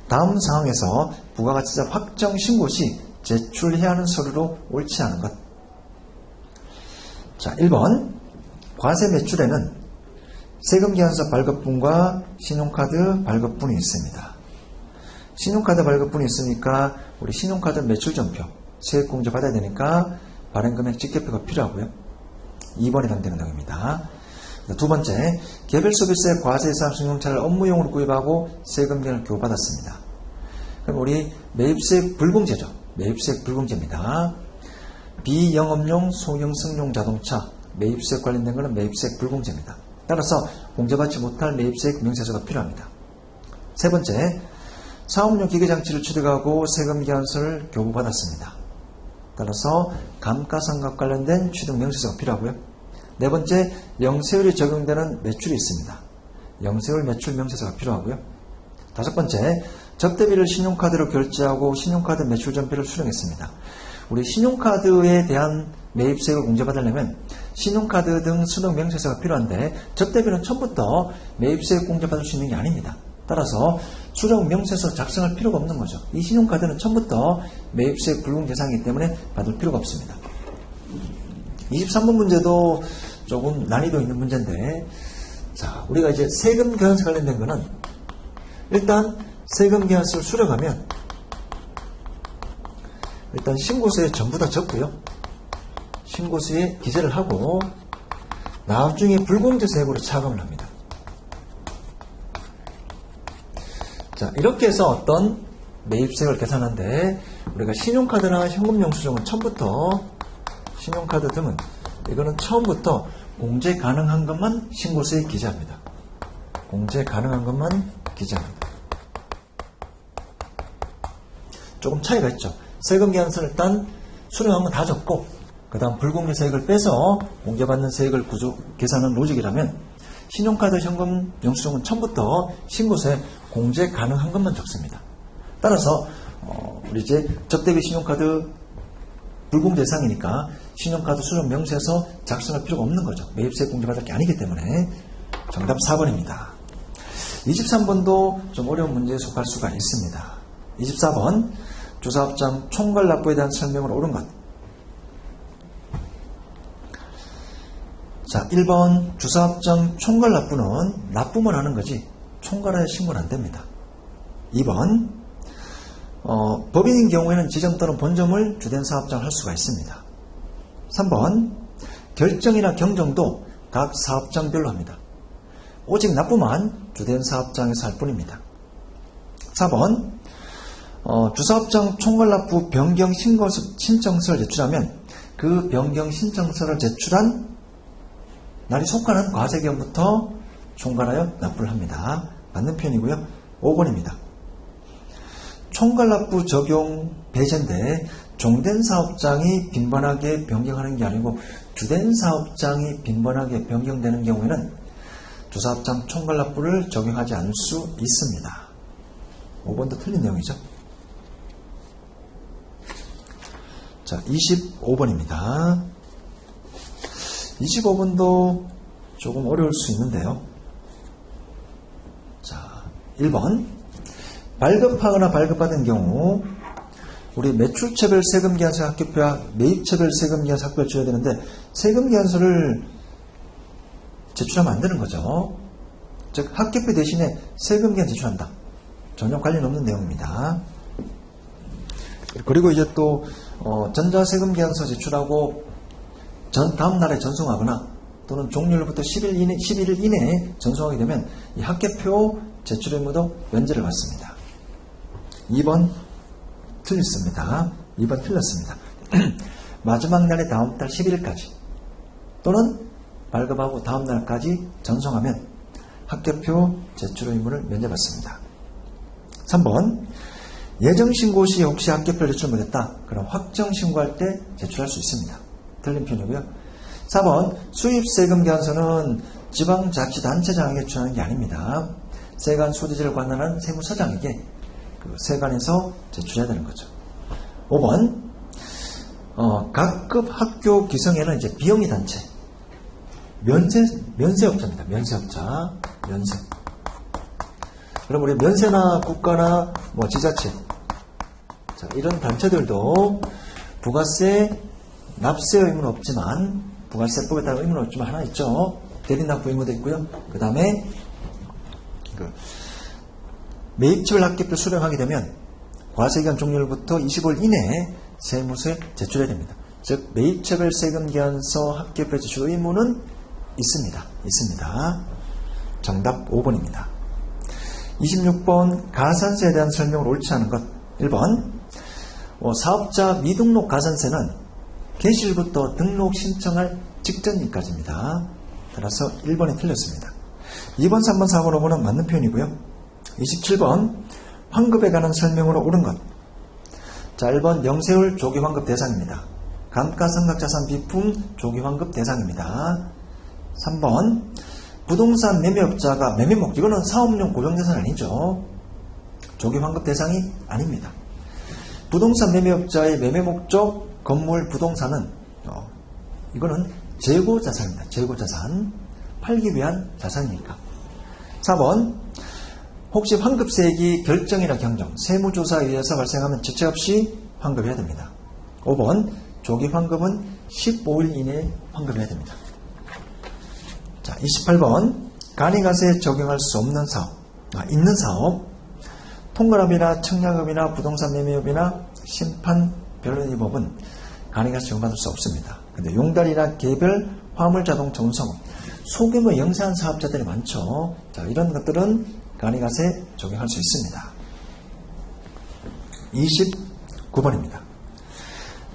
다음 상황에서 부가가치세 확정 신고 시 제출해야 하는 서류로 옳지 않은 것. 자, 1번. 과세 매출에는 세금계산서 발급분과 신용카드 발급분이 있습니다. 신용카드 발급분이 있으니까 우리 신용카드 매출전표, 세액공제 받아야 되니까 발행금액 직계표가 필요하고요. 2번이 해당되는 내용입니다. 두 번째, 개별 소비세 과세 대상 승용차를 업무용으로 구입하고 세금 기한을 교부받았습니다. 그럼 우리 매입세액 불공제죠. 매입세액 불공제입니다. 비영업용 소형 승용 자동차 매입세액 관련된 것은 매입세액 불공제입니다. 따라서 공제받지 못할 매입세액 명세서가 필요합니다. 세 번째, 사업용 기계장치를 취득하고 세금 기한서를 교부받았습니다. 따라서 감가상각 관련된 취득 명세서가 필요하고요. 네 번째, 영세율이 적용되는 매출이 있습니다. 영세율 매출 명세서가 필요하고요. 다섯 번째, 접대비를 신용카드로 결제하고 신용카드 매출 전폐를 수령했습니다. 우리 신용카드에 대한 매입세액을 공제받으려면 신용카드 등 수령 명세서가 필요한데 접대비는 처음부터 매입세액 공제받을 수 있는 게 아닙니다. 따라서 수령 명세서 작성할 필요가 없는 거죠. 이 신용카드는 처음부터 매입세액 불공 대상이기 때문에 받을 필요가 없습니다. 23번 문제도 조금 난이도 있는 문제인데, 자, 우리가 이제 세금 계산서 관련된 거는 일단 세금 계산서를 수령하면 일단 신고서에 전부 다 적고요. 신고서에 기재를 하고 나중에 불공제세액으로 차감을 합니다. 자, 이렇게 해서 어떤 매입세액을 계산하는데 우리가 신용카드나 현금영수증은 처음부터 신용카드 등은 이거는 처음부터 공제 가능한 것만 신고서에 기재합니다. 공제 가능한 것만 기재합니다. 조금 차이가 있죠. 세금 계산서를 일단 수령한 건 다 적고 그 다음 불공제세액을 빼서 공제받는 세액을 계산하는 로직이라면 신용카드, 현금, 영수증은 처음부터 신고서에 공제 가능한 것만 적습니다. 따라서 우리 이제 접대비 신용카드 불공제 대상이니까 신용카드 수령 명세서 작성할 필요가 없는 거죠. 매입세액 공제받을 게 아니기 때문에 정답 4번입니다. 23번도 좀 어려운 문제에 속할 수가 있습니다. 24번 주사업장 총괄 납부에 대한 설명을 옳은 것. 자, 1번 주사업장 총괄 납부는 납부만 하는 거지 총괄하여 신고는 안 됩니다. 2번 법인인 경우에는 지점 또는 본점을 주된 사업장을 할 수가 있습니다. 3번 결정이나 경정도 각 사업장별로 합니다. 오직 납부만 주된 사업장에서 할 뿐입니다. 4번 주사업장 총괄 납부 변경 신청서를 제출하면 그 변경 신청서를 제출한 날이 속하는 과세기간부터 총괄하여 납부를 합니다. 맞는 편이고요. 5번입니다. 총괄납부 적용 배제인데 종된 사업장이 빈번하게 변경하는 게 아니고 주된 사업장이 빈번하게 변경되는 경우에는 주사업장 총괄납부를 적용하지 않을 수 있습니다. 5번도 틀린 내용이죠. 자, 25번입니다. 25번도 조금 어려울 수 있는데요. 자, 1번 발급하거나 발급받은 경우 우리 매출차별 세금계산서 학교표와 매입차별 세금계산서 학교를 줘야 되는데 세금계산서를 제출하면 안 되는 거죠. 즉 학교표 대신에 세금계산 제출한다. 전혀 관련 없는 내용입니다. 그리고 이제 또 전자세금계산서 제출하고 다음 날에 전송하거나 또는 종료일부터 11일 이내에 전송하게 되면 이 학계표 제출 의무도 면제를 받습니다. 2번 틀렸습니다. 2번 틀렸습니다. 마지막 날에 다음 달 11일까지 또는 발급하고 다음 날까지 전송하면 학계표 제출 의무를 면제받습니다. 3번 예정신고 시 혹시 학계표를 제출 못했다. 그럼 확정신고할 때 제출할 수 있습니다. 틀린 편이고요. 4번 수입세금계산서는 지방자치단체장에게 제출하는 게 아닙니다. 세관 소재지를 관할하는 세무서장에게 그 세관에서 제출해야 되는 거죠. 5번 각급 학교 기성에는 이제 비영리 단체 면세업자입니다. 면세업자 면세. 그럼 우리 면세나 국가나 뭐 지자체 자, 이런 단체들도 부가세 납세 의무는 없지만 부가세법에 따른 의무는 없지만 하나 있죠. 대리납부 의무도 있고요. 그 다음에 매입차별 학계표 수령하게 되면 과세기간 종료일부터 25일 이내에 세무서에 제출해야 됩니다. 즉 매입차별 세금계산서 학계표 제출 의무는 있습니다. 정답 5번입니다. 26번 가산세에 대한 설명을 옳지 않은 것. 1번 사업자 미등록 가산세는 개시일부터 등록 신청할 직전일까지입니다. 따라서 1번이 틀렸습니다. 2번, 3번, 4번, 5번은 맞는 표현이고요. 27번 환급에 관한 설명으로 옳은 것. 자, 1번 영세율 조기환급 대상입니다. 감가상각자산 비품 조기환급 대상입니다. 3번 부동산 매매업자가 매매목, 이거는 사업용 고정자산 아니죠. 조기환급 대상이 아닙니다. 부동산 매매업자의 매매목적 건물 부동산은 이거는 재고자산입니다. 재고자산. 팔기 위한 자산이니까. 4번 혹시 환급세액이 결정이나 경정, 세무조사에 의해서 발생하면 지체 없이 환급해야 됩니다. 5번 조기환급은 15일 이내에 환급해야 됩니다. 자, 28번 간이가세에 적용할 수 없는 사업, 있는 사업, 통과업이나 청약업이나 부동산 매매업이나 심판 변론의법은 간이가세 적용받을 수 없습니다. 근데 용달이나 개별 화물자동차 운송업, 소규모 영세한 사업자들이 많죠. 자, 이런 것들은 간이가세 적용할 수 있습니다. 29번입니다.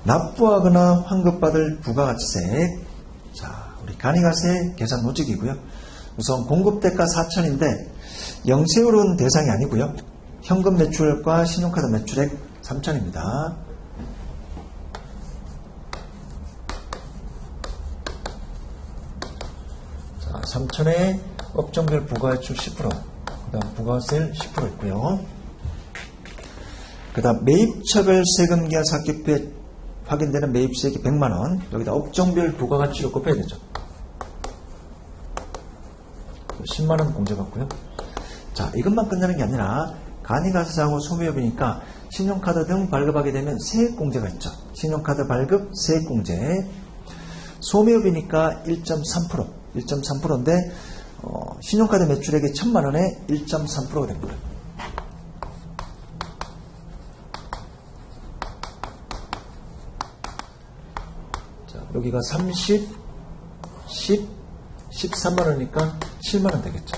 납부하거나 환급받을 부가가치세액. 자, 우리 간이가세 계산 노직이고요. 우선 공급대가 4,000인데 영세율은 대상이 아니고요. 현금 매출과 신용카드 매출액 3,000입니다. 자, 3,000에 업종별 부가가치율 10%, 그 다음 부가세율 10% 있고요. 그 다음 매입처별 세금기한 삭입후에 확인되는 매입세액이 100만원, 여기다 업종별 부가가치를 곱해야 되죠. 10만원 공제받고요. 자, 이것만 끝나는 게 아니라 간이가세하고 소매업이니까 신용카드 등 발급하게 되면 세액공제가 있죠. 신용카드 발급 세액공제. 소매업이니까 1.3%, 1.3%인데 신용카드 매출액이 1,000만원에 1.3%가 됩니다. 여기가 30, 10, 13만원이니까 7만원 되겠죠.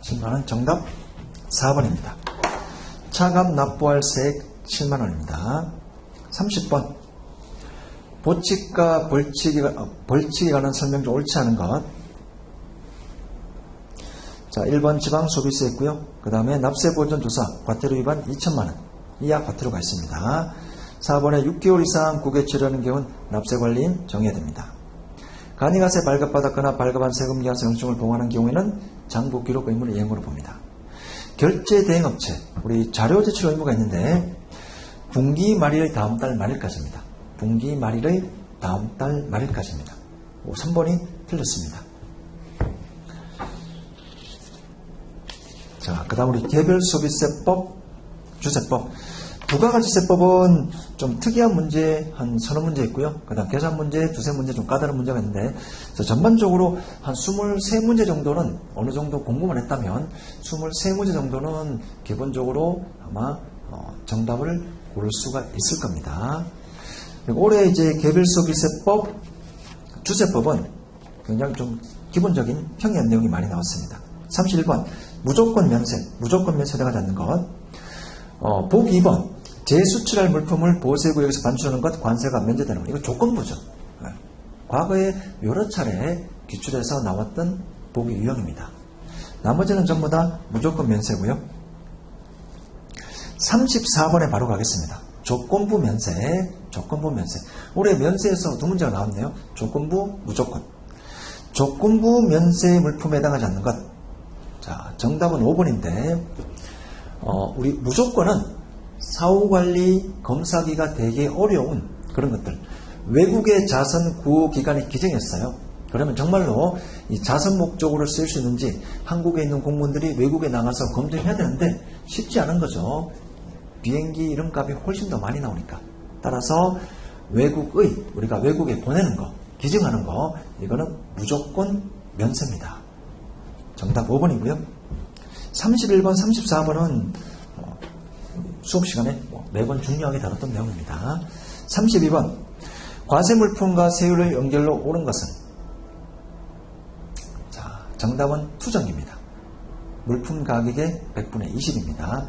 7만원 정답 4번입니다. 차감 납부할 세액 7만원입니다. 30번 보칙과 벌칙에 관한 설명 좀 옳지 않은 것. 자, 1번 지방소비세 있고요. 그 다음에 납세보전조사 과태료 위반 2천만원 이하 과태료가 있습니다. 4번에 6개월 이상 국외치료하는 경우는 납세관리인 정해야 됩니다. 간이가세 발급받았거나 발급한 세금기한서 영수증을 동원하는 경우에는 장부기록 의무를 이행으로 봅니다. 결제대행업체, 우리 자료 제출 의무가 있는데 분기 말일의 다음 달 말일까지입니다. 분기 말일의 다음 달 말일까지입니다. 3번이 틀렸습니다. 자, 그 다음 우리 개별소비세법, 주세법. 부가가치세법은 좀 특이한 문제 한 서너 문제 있고요. 그 다음 계산 문제, 두세 문제 좀 까다로운 문제가 있는데, 그래서 전반적으로 한 23문제 정도는 어느 정도 공부만 했다면 23문제 정도는 기본적으로 아마 정답을 고를 수가 있을 겁니다. 그리고 올해 이제 개별소비세법, 주세법은 굉장히 좀 기본적인 평이한 내용이 많이 나왔습니다. 31번 무조건 면세가 되지 않는 것. 보기 2번 재수출할 물품을 보세구역에서 반출하는 것 관세가 면제되는 것. 이거 조건부죠. 과거에 여러 차례 기출해서 나왔던 보기 유형입니다. 나머지는 전부 다 무조건 면세고요. 34번에 바로 가겠습니다. 조건부 면세. 올해 면세에서 두 문제가 나왔네요. 조건부, 무조건. 조건부 면세 물품에 해당하지 않는 것. 자, 정답은 5번인데 우리 무조건은 사후관리 검사기가 되게 어려운 그런 것들. 외국의 자선 구호 기관이 기증했어요. 그러면 정말로 이 자선 목적으로 쓸 수 있는지 한국에 있는 공무원들이 외국에 나가서 검증해야 되는데 쉽지 않은 거죠. 비행기 이름값이 훨씬 더 많이 나오니까. 따라서 우리가 외국에 보내는 거, 기증하는 거, 이거는 무조건 면세입니다. 정답 5번이고요. 31번, 34번은 수업 시간에 매번 중요하게 다뤘던 내용입니다. 32번 과세물품과 세율의 연결로 옳은 것은. 정답은 투정입니다. 물품 가격의 100분의 20입니다.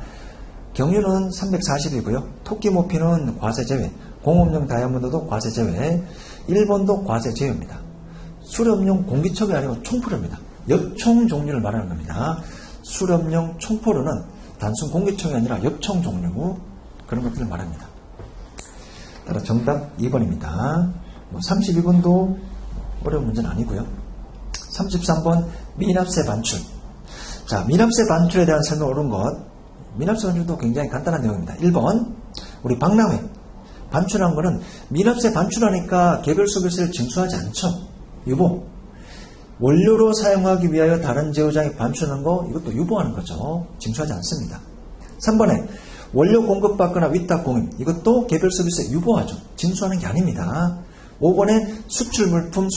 경유는 340이고요. 토끼 모피는 과세 제외, 공업용 다이아몬드도 과세 제외, 1번도 과세 제외입니다. 수렵용 공기총이 아니고 총포로입니다. 엽총 종류를 말하는 겁니다. 수렵용 총포로는 단순 공기총이 아니라 엽총 종류, 그런 것들을 말합니다. 따라 정답 2번입니다. 32번도 어려운 문제는 아니고요. 33번 미납세 반출. 자, 미납세 반출에 대한 설명을 옳은 것. 미납세 반출도 굉장히 간단한 내용입니다. 1번 우리 박람회 반출한 거는 미납세 반출하니까 개별 소비세를 징수하지 않죠. 유보. 원료로 사용하기 위하여 다른 제휴장에 반출하는 거, 이것도 유보하는 거죠. 징수하지 않습니다. 3번에 원료 공급받거나 위탁 공임, 이것도 개별 서비스에 유보하죠. 징수하는 게 아닙니다. 5번에 수출 물품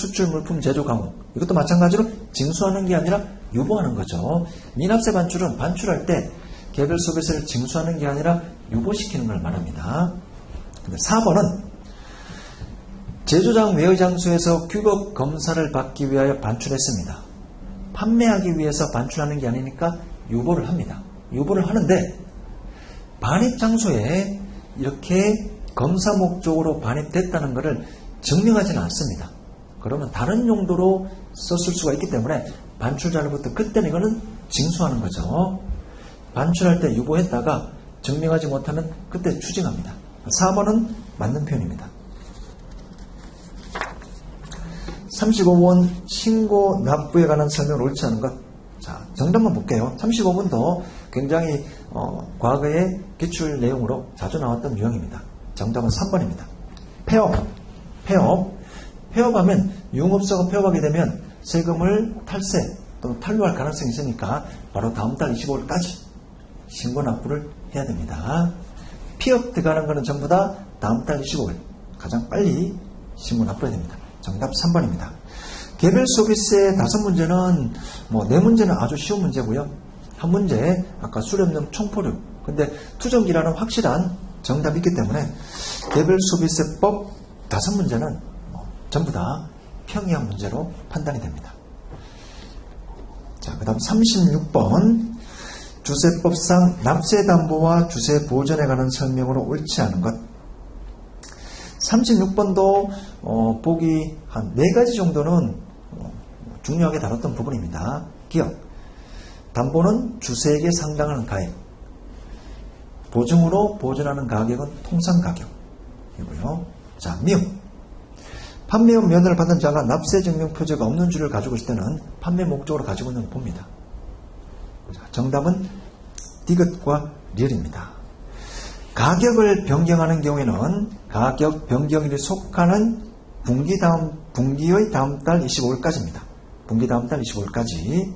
제조 강호, 이것도 마찬가지로 징수하는 게 아니라 유보하는 거죠. 미납세 반출은 반출할 때 개별 서비스를 징수하는 게 아니라 유보시키는 걸 말합니다. 근데 4번은 제조장 외의 장소에서 규격 검사를 받기 위하여 반출했습니다. 판매하기 위해서 반출하는 게 아니니까 유보를 합니다. 유보를 하는데 반입 장소에 이렇게 검사 목적으로 반입됐다는 것을 증명하지는 않습니다. 그러면 다른 용도로 썼을 수가 있기 때문에 반출자로부터 그때는 이거는 징수하는 거죠. 반출할 때 유보했다가 증명하지 못하면 그때 추징합니다. 4번은 맞는 표현입니다. 35번 신고 납부에 관한 설명을 옳지 않은 것. 자, 정답만 볼게요. 35번도 굉장히 과거의 기출 내용으로 자주 나왔던 유형입니다. 정답은 3번입니다. 폐업하면 유흥업소가 폐업하게 되면 세금을 탈세 또는 탈루할 가능성이 있으니까 바로 다음 달 25일까지 신고 납부를 해야 됩니다. 피업 들어가는 거는 전부 다 다음 달 25일 가장 빨리 신고 납부해야 됩니다. 정답 3번입니다. 개별 서비스의 5문제는 네 문제는 아주 쉬운 문제고요. 한 문제 아까 수렴용 총포류, 근데 투정기라는 확실한 정답이 있기 때문에 개별 서비스법 5문제는 전부 다 평이한 문제로 판단이 됩니다. 자, 그 다음 36번 주세법상 납세담보와 주세보전에 관한 설명으로 옳지 않은 것. 36번도 보기 한 4가지 정도는 중요하게 다뤘던 부분입니다. 기억, 담보는 주세액에 상당하는 가액, 보증으로 보전하는 가격은 통상가격이고요. 자, 미음, 판매용 면허를 받은 자가 납세 증명 표제가 없는 줄을 가지고 있을 때는 판매 목적으로 가지고 있는 걸 봅니다. 자, 정답은 디귿과 리을입니다. 가격을 변경하는 경우에는 가격 변경일이 속하는 분기의 다음 달 25일까지입니다. 분기 다음 달 25일까지.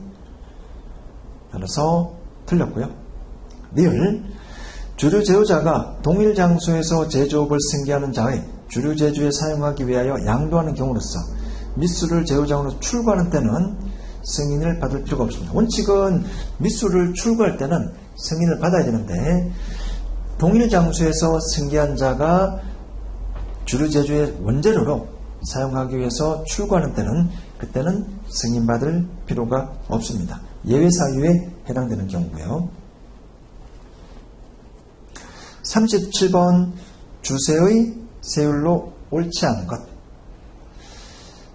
따라서 틀렸고요. 리을, 주류 제휴자가 동일 장소에서 제조업을 승계하는 자의 주류 제조에 사용하기 위하여 양도하는 경우로서 미수를 제휴장으로 출고하는 때는 승인을 받을 필요가 없습니다. 원칙은 미수를 출고할 때는 승인을 받아야 되는데 동일 장소에서 승계한 자가 주류 제조의 원재료로 사용하기 위해서 출고하는 때는 그때는 승인받을 필요가 없습니다. 예외 사유에 해당되는 경우고요. 37번 주세의 세율로 옳지 않은 것.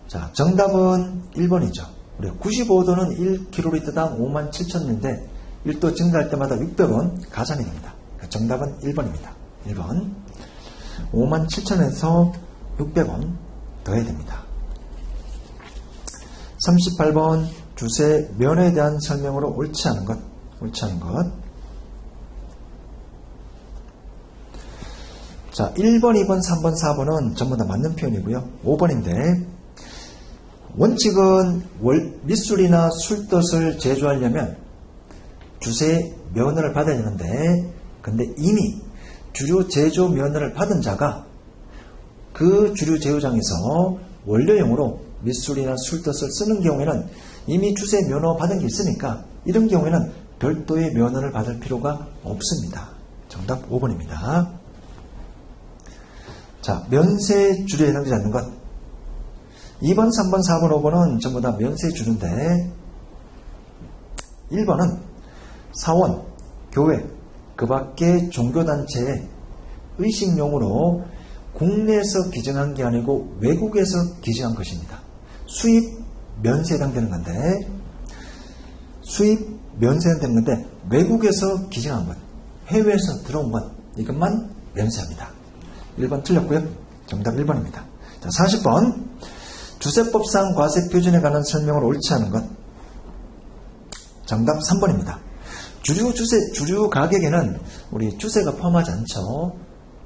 자, 정답은 1번이죠. 우리가 95도는 1kg당 57,000인데 1도 증가할 때마다 600원 가산이 됩니다. 정답은 1번입니다. 1번. 57,000원에서 600원 더해야 됩니다. 38번 주세 면허에 대한 설명으로 옳지 않은 것. 옳지 않은 것. 자, 1번, 2번, 3번, 4번은 전부 다 맞는 표현이고요. 5번인데 원칙은 밑술이나 술덫을 제조하려면 주세 면허를 받아야 되는데 근데 이미 주류 제조 면허를 받은 자가 그 주류 제휴장에서 원료용으로 밑술이나 술덫을 쓰는 경우에는 이미 주세 면허 받은 게 있으니까 이런 경우에는 별도의 면허를 받을 필요가 없습니다. 정답 5번입니다. 자, 면세주류에 해당되지 않는 것. 2번, 3번, 4번, 5번은 전부 다 면세주류인데 1번은 사원, 교회, 그 밖의 종교단체의 의식용으로 국내에서 기증한 게 아니고 외국에서 기증한 것입니다. 수입 면세에 해당되는 건데, 수입 면세에 해당되는 건데 외국에서 기증한 것, 해외에서 들어온 것, 이것만 면세합니다. 1번 틀렸고요. 정답 1번입니다. 자, 40번. 주세법상 과세 표준에 관한 설명을 옳지 않은 것. 정답 3번입니다. 주류 가격에는 우리 주세가 포함하지 않죠.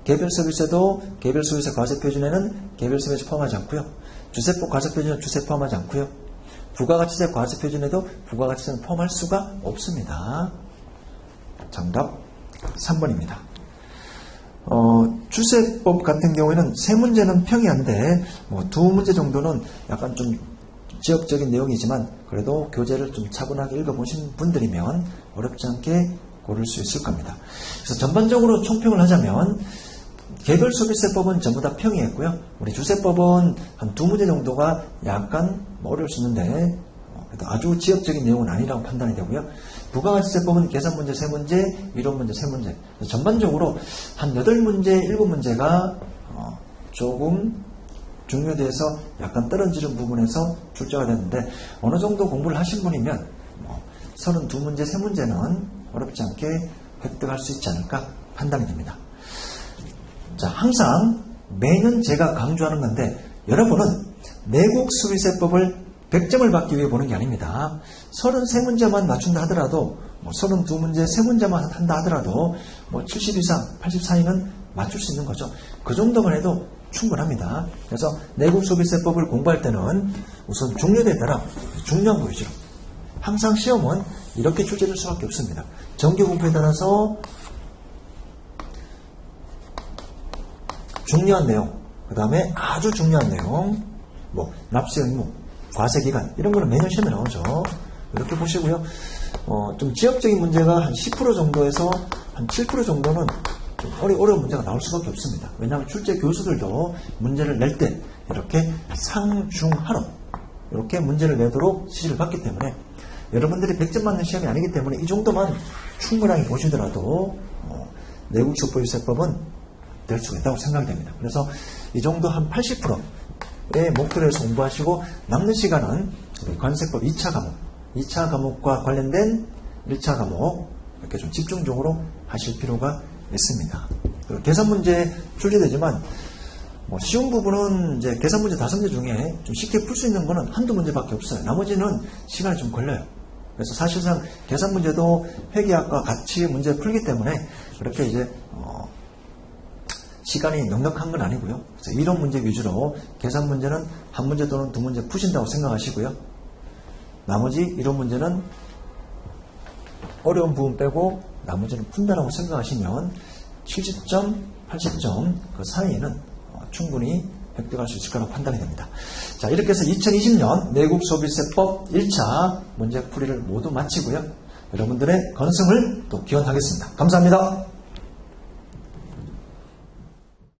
개별 서비스에도 개별 서비스 과세 표준에는 개별 서비스 포함하지 않고요. 주세법 과세 표준에는 주세 포함하지 않고요. 부가가치세 과세 표준에도 부가가치세는 포함할 수가 없습니다. 정답 3번입니다. 주세법 같은 경우에는 세 문제는 평이한데 두 문제 정도는 약간 좀 지역적인 내용이지만 그래도 교재를 좀 차분하게 읽어보신 분들이면 어렵지 않게 고를 수 있을 겁니다. 그래서 전반적으로 총평을 하자면 개별 소비세법은 전부 다 평이했고요. 우리 주세법은 한 두 문제 정도가 약간 어려울 수 있는데 그래도 아주 지역적인 내용은 아니라고 판단이 되고요. 부가가치세법은 계산 문제 3문제, 이론 문제 3문제. 전반적으로 한 8문제, 7문제가 조금 중요돼서 약간 떨어지는 부분에서 출제가 됐는데 어느 정도 공부를 하신 분이면 32문제, 3문제는 어렵지 않게 획득할 수 있지 않을까 판단이 됩니다. 자, 항상 매년 제가 강조하는 건데 여러분은 내국 수비세법을 100점을 받기 위해 보는 게 아닙니다. 33문제만 맞춘다 하더라도 32문제 3문제만 한다 하더라도 70 이상 80 사이는 맞출 수 있는 거죠. 그 정도만 해도 충분합니다. 그래서 내국 소비세법을 공부할 때는 우선 종류에 따라 중요한 거 위주로. 항상 시험은 이렇게 출제될 수밖에 없습니다. 정규 공부에 따라서 중요한 내용, 그 다음에 아주 중요한 내용, 납세 의무, 과세 기간 이런 거는 매년 시험에 나오죠. 이렇게 보시고요. 좀 지역적인 문제가 한 10% 정도에서 한 7% 정도는 좀 어려운 문제가 나올 수밖에 없습니다. 왜냐하면 출제 교수들도 문제를 낼 때 이렇게 상중하로 이렇게 문제를 내도록 지시를 받기 때문에 여러분들이 100점 맞는 시험이 아니기 때문에 이 정도만 충분하게 보시더라도 내국수법유세법은 될 수가 있다고 생각이 됩니다. 그래서 이 정도 한 80%의 목표를 해서 공부하시고 남는 시간은 관세법 2차 과목, 2차 과목과 관련된 1차 과목 이렇게 좀 집중적으로 하실 필요가 있습니다. 그리고 계산 문제 출제되지만 쉬운 부분은 이제 계산 문제 5문제 중에 좀 쉽게 풀 수 있는 거는 한두 문제밖에 없어요. 나머지는 시간이 좀 걸려요. 그래서 사실상 계산 문제도 회계학과 같이 문제 풀기 때문에 그렇게 이제 시간이 넉넉한 건 아니고요. 그래서 이론 문제 위주로 계산 문제는 한 문제 또는 두 문제 푸신다고 생각하시고요. 나머지 이론 문제는 어려운 부분 빼고 나머지는 푼다라고 생각하시면 70점, 80점 그 사이에는 충분히 획득할 수 있을 거라고 판단이 됩니다. 자, 이렇게 해서 2020년 내국소비세법 1차 문제풀이를 모두 마치고요. 여러분들의 건승을 또 기원하겠습니다. 감사합니다.